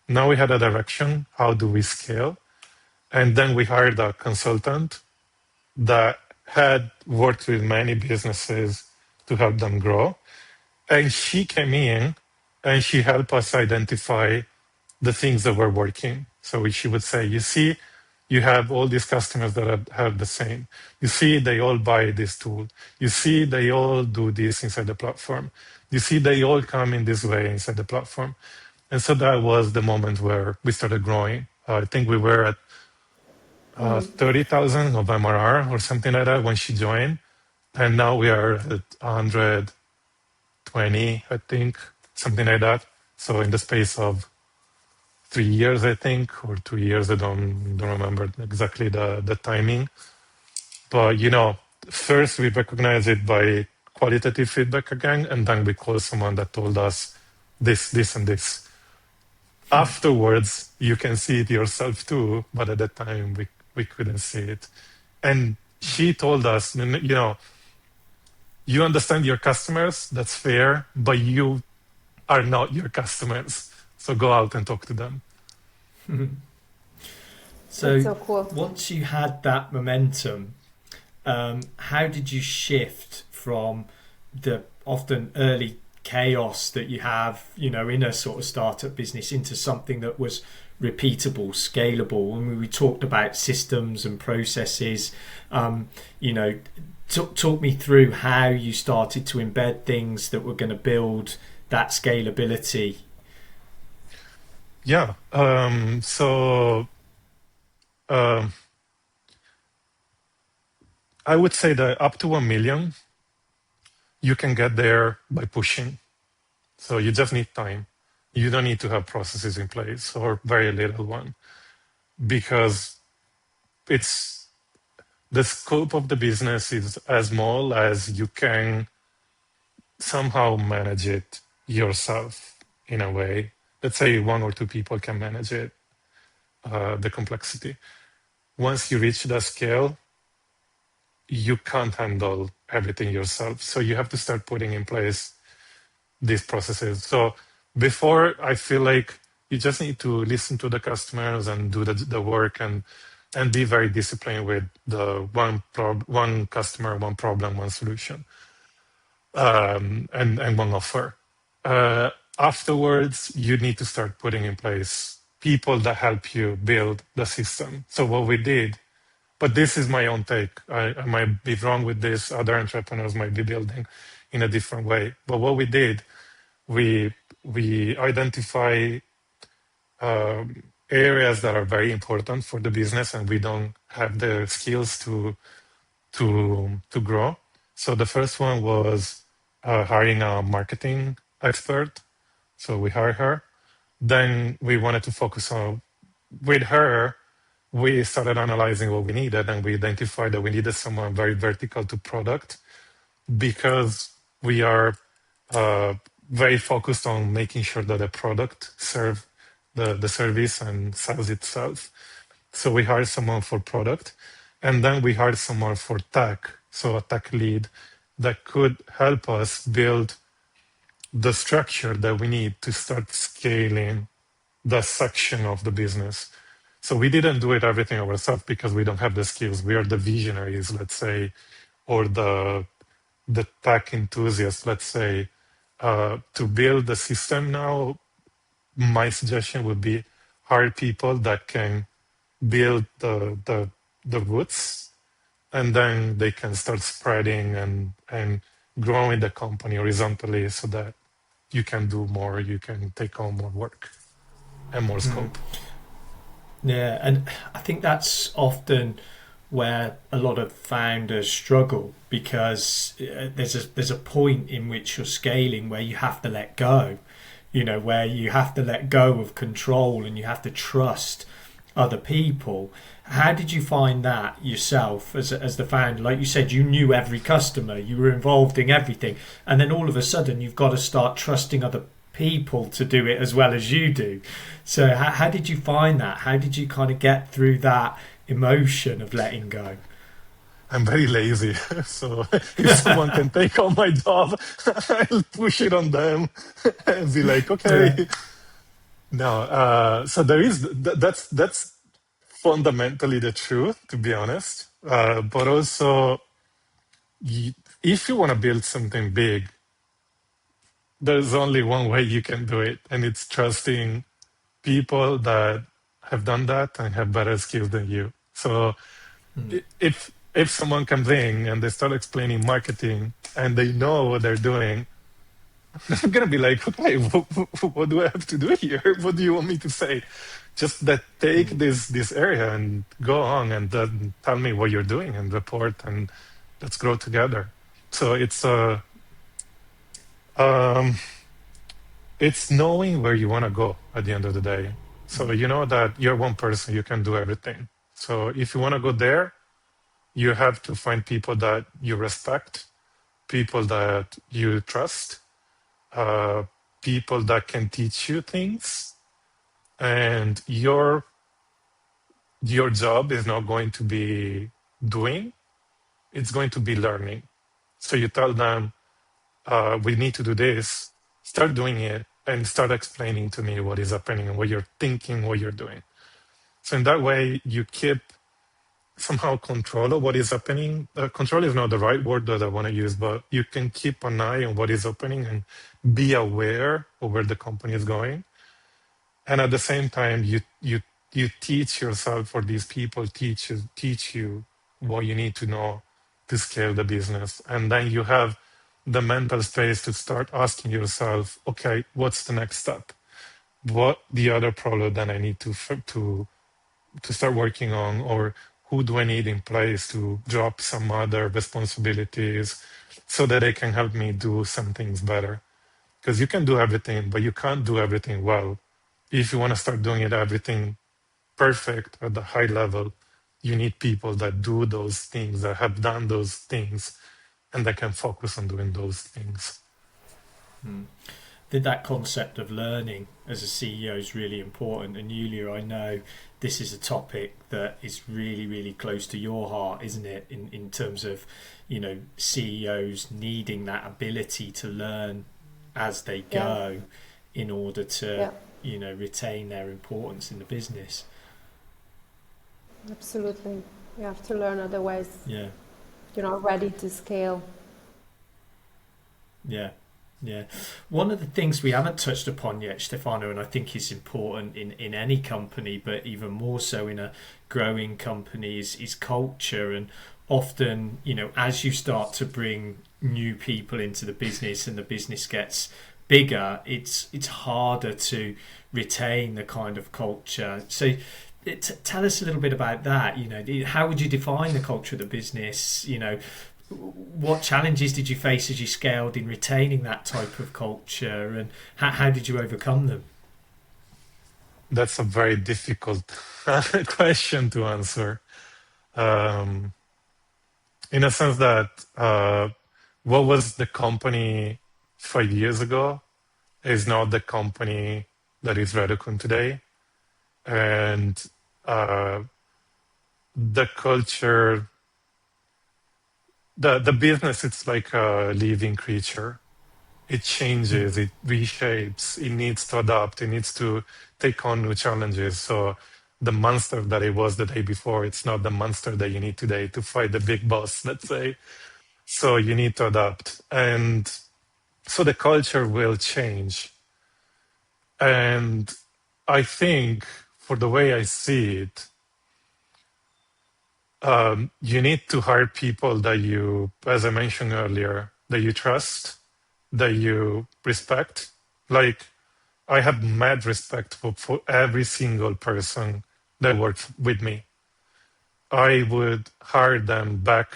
Now we had a direction. How do we scale? And then we hired a consultant that had worked with many businesses to help them grow. And she came in and she helped us identify the things that were working. So she would say, you see, you have all these customers that have the same. You see, they all buy this tool. You see, they all do this inside the platform. You see, they all come in this way inside the platform. And so that was the moment where we started growing. I think we were at 30,000 of MRR or something like that when she joined. And now we are at 120, I think, something like that. So in the space of 3 years, I think, or 2 years, I don't remember exactly the timing. But, first we recognize it by qualitative feedback again, and then we call someone that told us this, and this. Afterwards, you can see it yourself too, but at that time we couldn't see it. And she told us, you understand your customers, that's fair, but you are not your customers. So go out and talk to them. So cool. Once you had that momentum, how did you shift from the often early chaos that you have, in a sort of startup business into something that was repeatable, scalable? And we talked about systems and processes. Talk me through how you started to embed things that were going to build that scalability. Yeah. I would say that up to 1 million, you can get there by pushing. So you just need time. You don't need to have processes in place or very little one, because it's the scope of the business is as small as you can somehow manage it yourself in a way. Let's say 1 or 2 people can manage it, the complexity. Once you reach that scale, you can't handle everything yourself. So you have to start putting in place these processes. So before, I feel like you just need to listen to the customers and do the work and be very disciplined with the one customer, one problem, one solution, and one offer. Afterwards, you need to start putting in place people that help you build the system. So what we did, but this is my own take. I might be wrong with this. Other entrepreneurs might be building in a different way. But what we did, we identify areas that are very important for the business, and we don't have the skills to grow. So the first one was hiring a marketing expert. So we hired her. Then we wanted to focus on, with her, we started analyzing what we needed, and we identified that we needed someone very vertical to product, because we are very focused on making sure that the product serve the service and sells itself. So we hired someone for product, and then we hired someone for tech, so a tech lead that could help us build the structure that we need to start scaling the section of the business. So we didn't do it everything ourselves because we don't have the skills. We are the visionaries, let's say, or the tech enthusiasts, let's say. To build the system now, my suggestion would be hire people that can build the roots, and then they can start spreading and growing the company horizontally, so that you can do more, you can take on more work and more scope. Yeah, and I think that's often where a lot of founders struggle, because there's a point in which you're scaling where you have to let go, where you have to let go of control and you have to trust other people. How did you find that yourself as the founder? Like you said, you knew every customer, you were involved in everything, and then all of a sudden you've got to start trusting other people to do it as well as you do. So how did you find that? How did you kind of get through that emotion of letting go? I'm very lazy, so if someone can take on my job, I'll push it on them and be like, okay. Yeah. No, so there is that's fundamentally the truth, to be honest. But also, if you want to build something big, there's only one way you can do it, and it's trusting people that have done that and have better skills than you. So if someone comes in and they start explaining marketing and they know what they're doing, I'm gonna be like, okay, what do I have to do here? What do you want me to say? Just that take this area and go on and then tell me what you're doing and report, and let's grow together. So it's knowing where you want to go at the end of the day. So you know that you're one person, you can do everything. So if you want to go there, you have to find people that you respect, people that you trust, people that can teach you things, and your job is not going to be doing, it's going to be learning. So you tell them, we need to do this, start doing it, and start explaining to me what is happening and what you're thinking, what you're doing. So in that way, you keep somehow control of what is happening. Control is not the right word that I want to use, but you can keep an eye on what is happening and be aware of where the company is going. And at the same time, you teach yourself, or these people teach you what you need to know to scale the business. And then you have the mental space to start asking yourself, okay, what's the next step? What the other problem that I need to start working on, or who do I need in place to drop some other responsibilities so that they can help me do some things better? Because you can do everything, but you can't do everything well. If you want to start doing it everything perfect at the high level, you need people that do those things, that have done those things, and that can focus on doing those things. That concept of learning as a CEO is really important. And Iulia, I know this is a topic that is really, really close to your heart, isn't it? In terms of, CEOs needing that ability to learn as they go in order to, retain their importance in the business. Absolutely. You have to learn, otherwise Yeah. you're not ready to scale. Yeah. Yeah. One of the things we haven't touched upon yet, Stefano, and I think is important in any company, but even more so in a growing company, is culture. And often, as you start to bring new people into the business and the business gets bigger, it's harder to retain the kind of culture. So tell us a little bit about that. How would you define the culture of the business? What challenges did you face as you scaled in retaining that type of culture, and how did you overcome them? That's a very difficult question to answer. In a sense that what was the company 5 years ago is not the company that is Redocon today. And the culture, the business, it's like a living creature. It changes, it reshapes, it needs to adapt, it needs to take on new challenges. So the monster that it was the day before, it's not the monster that you need today to fight the big boss, let's say. So you need to adapt. And so the culture will change. And I think, for the way I see it, you need to hire people that you, as I mentioned earlier, that you trust, that you respect. Like, I have mad respect for every single person that works with me. I would hire them back,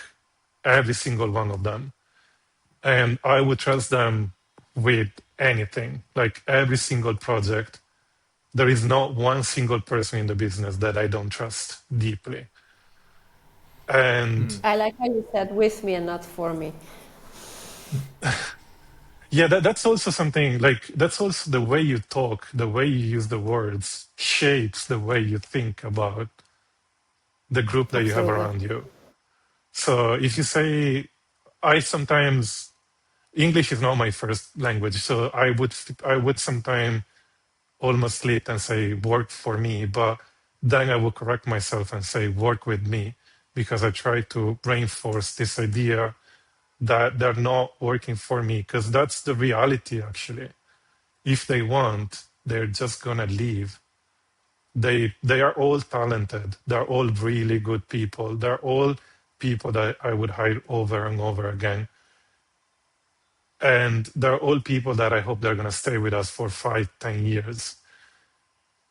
every single one of them. And I would trust them with anything, like every single project. There is not one single person in the business that I don't trust deeply. And I like how you said with me and not for me. yeah, that's also something, like, that's also the way you talk, the way you use the words shapes the way you think about the group that you have Absolutely. around you. So if you say, I sometimes, English is not my first language, so I would sometimes almost slip and say work for me, but then I will correct myself and say work with me, because I try to reinforce this idea that they're not working for me, because that's the reality actually. If they want, they're just gonna leave. They are all talented. They're all really good people. They're all people that I would hire over and over again. And they're all people that I hope they're gonna stay with us for 5, 10 years.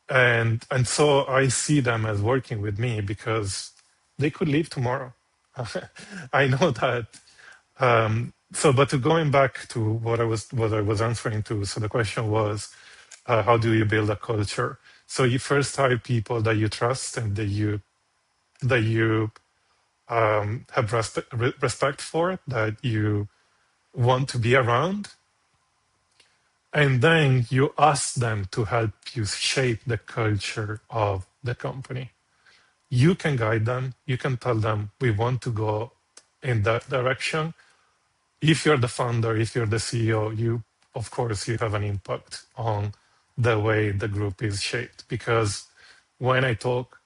And so I see them as working with me because they could leave tomorrow. I know that. But to going back to what I was answering to, so the question was, how do you build a culture? So you first hire people that you trust and that you have respect for, that you want to be around, And then you ask them to help you shape the culture of the company. You can guide them. You can tell them, we want to go in that direction. If you're the founder, if you're the CEO, you, of course, you have an impact on the way the group is shaped. Because when I talk,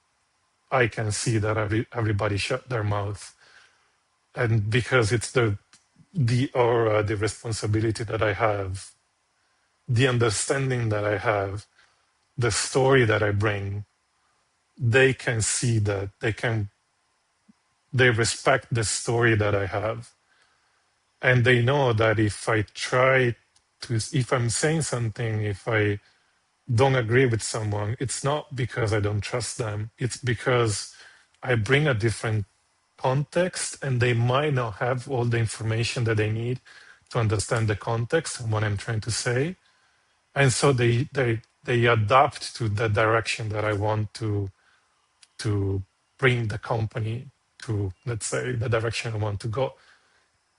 I can see that everybody shut their mouth. And because it's the aura, the responsibility that I have, the understanding that I have, the story that I bring, they can see that. They respect the story that I have. And they know that if I'm saying something, if I don't agree with someone, it's not because I don't trust them. It's because I bring a different context and they might not have all the information that they need to understand the context and what I'm trying to say. And so they adapt to the direction that I want to bring the company to, let's say, the direction I want to go.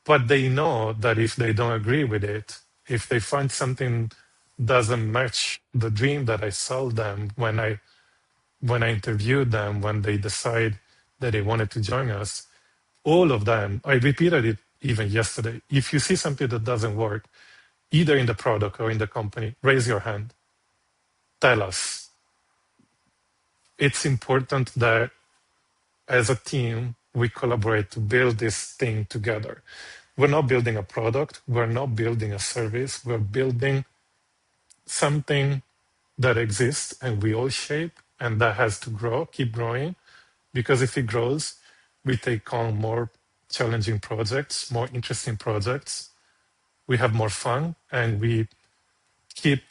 But they know that if they don't agree with it, if they find something doesn't match the dream that I sold them when I interviewed them, when they decide that they wanted to join us, all of them, I repeated it even yesterday. If you see something that doesn't work, either in the product or in the company, raise your hand. Tell us. It's important that as a team, we collaborate to build this thing together. We're not building a product. We're not building a service. We're building something that exists and we all shape, and that has to grow, keep growing, because if it grows, we take on more challenging projects, more interesting projects. We have more fun, and we keep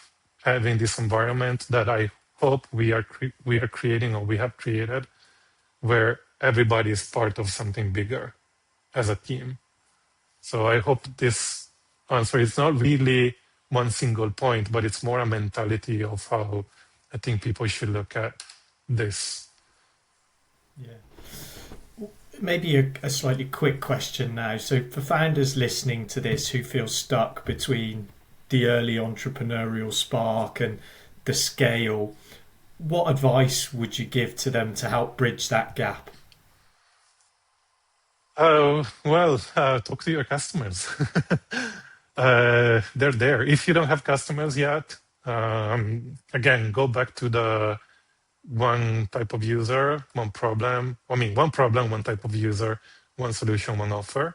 having this environment that I hope we are creating, or we have created, where everybody is part of something bigger as a team. So I hope this answer is not really one single point, but it's more a mentality of how I think people should look at this. Yeah. Maybe a slightly quick question now. So for founders listening to this who feel stuck between the early entrepreneurial spark and the scale, what advice would you give to them to help bridge that gap? Talk to your customers. They're there. If you don't have customers yet, again, go back to the one type of user, one problem. One problem, one type of user, one solution, one offer,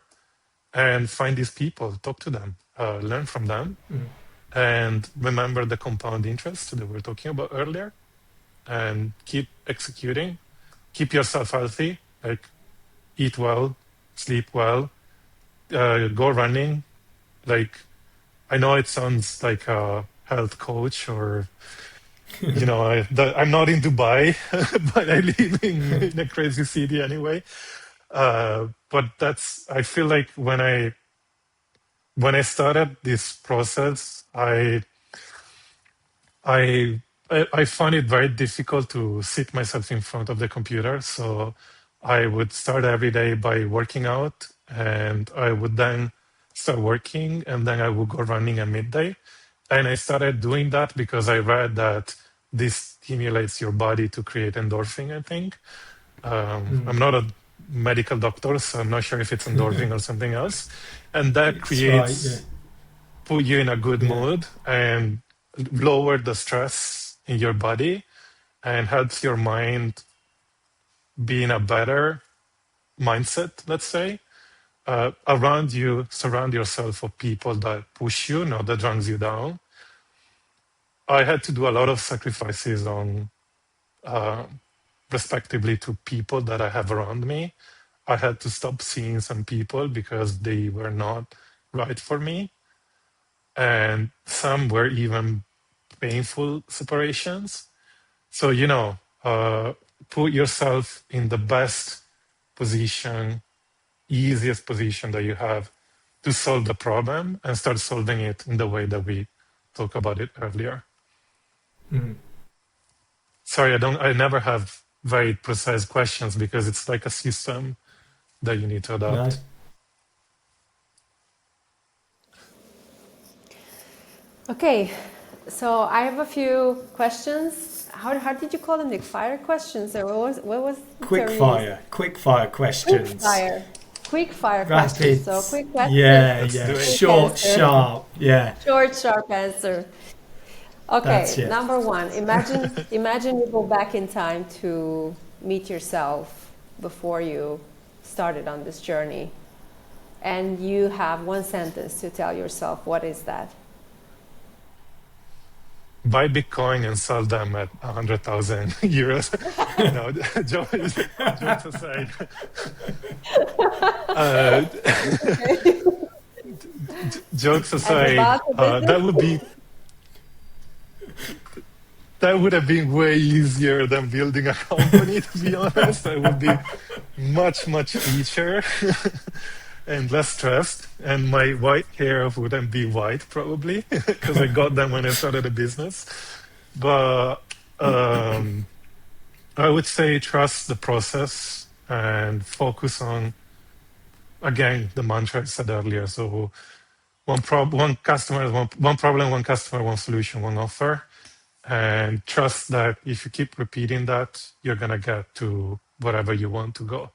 and find these people, talk to them, learn from them, and remember the compound interest that we were talking about earlier, and keep executing. Keep yourself healthy, like eat well, sleep well, go running. Like, I know it sounds like a health coach or, I'm not in Dubai, but I live in a crazy city anyway. But I feel like when I started this process, I found it very difficult to sit myself in front of the computer. So I would start every day by working out, and I would then start working, and then I would go running at midday. And I started doing that because I read that this stimulates your body to create endorphin, I think. I'm not a medical doctor, so I'm not sure if it's endorphin or something else. And that put you in a good mood and lower the stress in your body and helps your mind be in a better mindset, let's say. Around you, surround yourself with people that push you, not that drags you down. I had to do a lot of sacrifices on, respectively, to people that I have around me. I had to stop seeing some people because they were not right for me. And some were even painful separations. So, put yourself in the best position, easiest position that you have to solve the problem and start solving it in the way that we talked about it earlier. Sorry, I never have very precise questions because it's like a system that you need to adapt. Okay, so I have a few questions. How did you call them? The fire questions, or what was the term you used? Quick fire Quick questions. fire. Quick fire questions. Rapid. So quick question, Yeah, Let's yeah. do it. quick Short, answer. sharp. Yeah, Short, sharp answer. that's Okay, it. number one. Imagine you go back in time to meet yourself before you started on this journey, and you have one sentence to tell yourself. What is that? Buy Bitcoin and sell them at 100,000 euros. No, jokes aside. Uh, jokes And aside, about the business? that would have been way easier than building a company, to be honest. That would be much, much easier and less stressed. And my white hair wouldn't be white, probably, because I got them when I started a business. But I would say trust the process and focus on, again, the mantra I said earlier. So one customer, one problem, one customer, one solution, one offer. And trust that if you keep repeating that, you're going to get to wherever you want to go,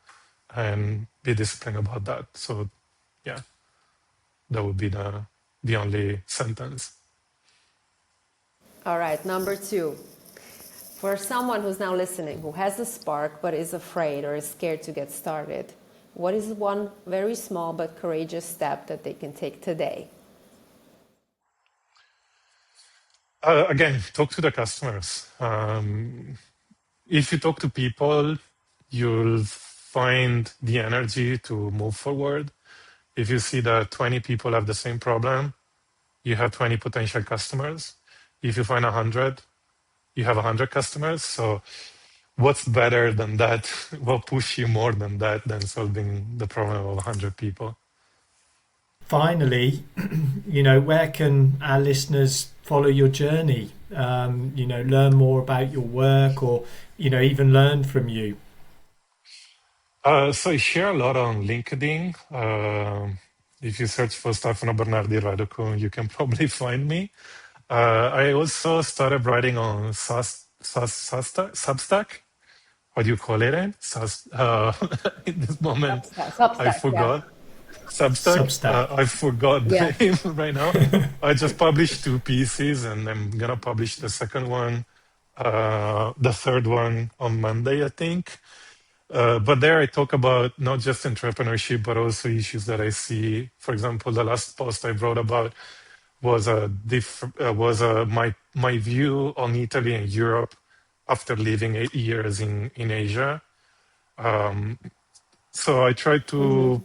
and be disciplined about that. So yeah, that would be the only sentence. All right, number two. For someone who's now listening, who has a spark but is afraid or is scared to get started, what is one very small but courageous step that they can take today? Again, talk to the customers. If you talk to people, you'll find the energy to move forward. If you see that 20 people have the same problem, you have 20 potential customers. If you find 100, you have 100 customers. So what's better than that? What push you more than that, than solving the problem of 100 people? Finally, where can our listeners follow your journey? Learn more about your work, or even learn from you. So I share a lot on LinkedIn. If you search for Stefano Bernardi Raducu, you can probably find me. I also started writing on Substack. What do you call it? In this moment, I Substack, yeah. forgot. Substack. Substack. I forgot the Yeah. name right now. I just published 2 pieces, and I'm gonna publish the second one, the third one on Monday, I think. But there I talk about not just entrepreneurship, but also issues that I see. For example, the last post I wrote about was my view on Italy and Europe after living 8 years in Asia. So I try to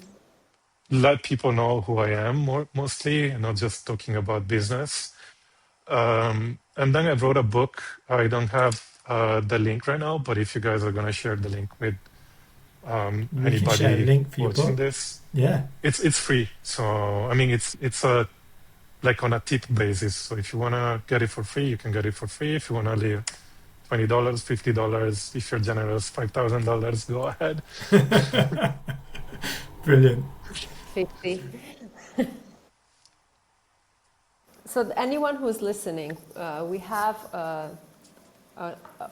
let people know who I am mostly, and not just talking about business. And then I wrote a book. I don't have the link right now, but if you guys are gonna share the link with We can share a anybody link for your watching book. this, Yeah. it's free. So I mean, it's a like on a tip basis. So if you wanna get it for free, you can get it for free. If you wanna leave $20, $50, if you're generous, $5,000, go ahead. Brilliant. 50. So anyone who's listening, we have a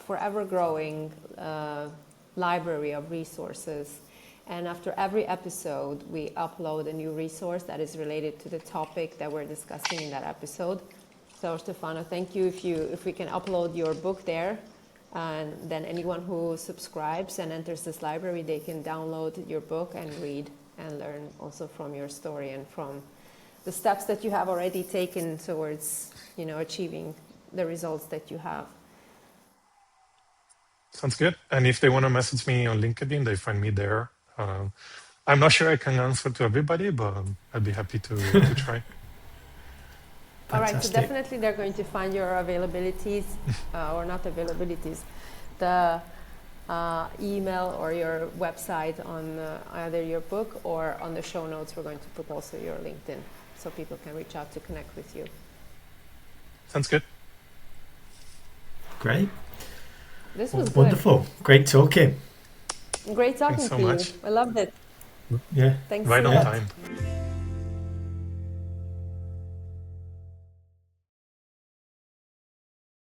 forever growing library of resources, and after every episode we upload a new resource that is related to the topic that we're discussing in that episode. So Stefano, thank you. If we can upload your book there, and then anyone who subscribes and enters this library, they can download your book and read and learn also from your story and from the steps that you have already taken towards, achieving the results that you have. Sounds good. And if they want to message me on LinkedIn, they find me there. I'm not sure I can answer to everybody, but I'd be happy to try. All right, so Fantastic. definitely they're going to find your availabilities, or not availabilities, the email or your website on either your book or on the show notes. We're going to put also your LinkedIn so people can reach out to connect with you. Sounds good. Great. This was good. Wonderful. Great talking. Great talking Thanks so to much. you. I loved it. Yeah. Thanks Right a on lot. time.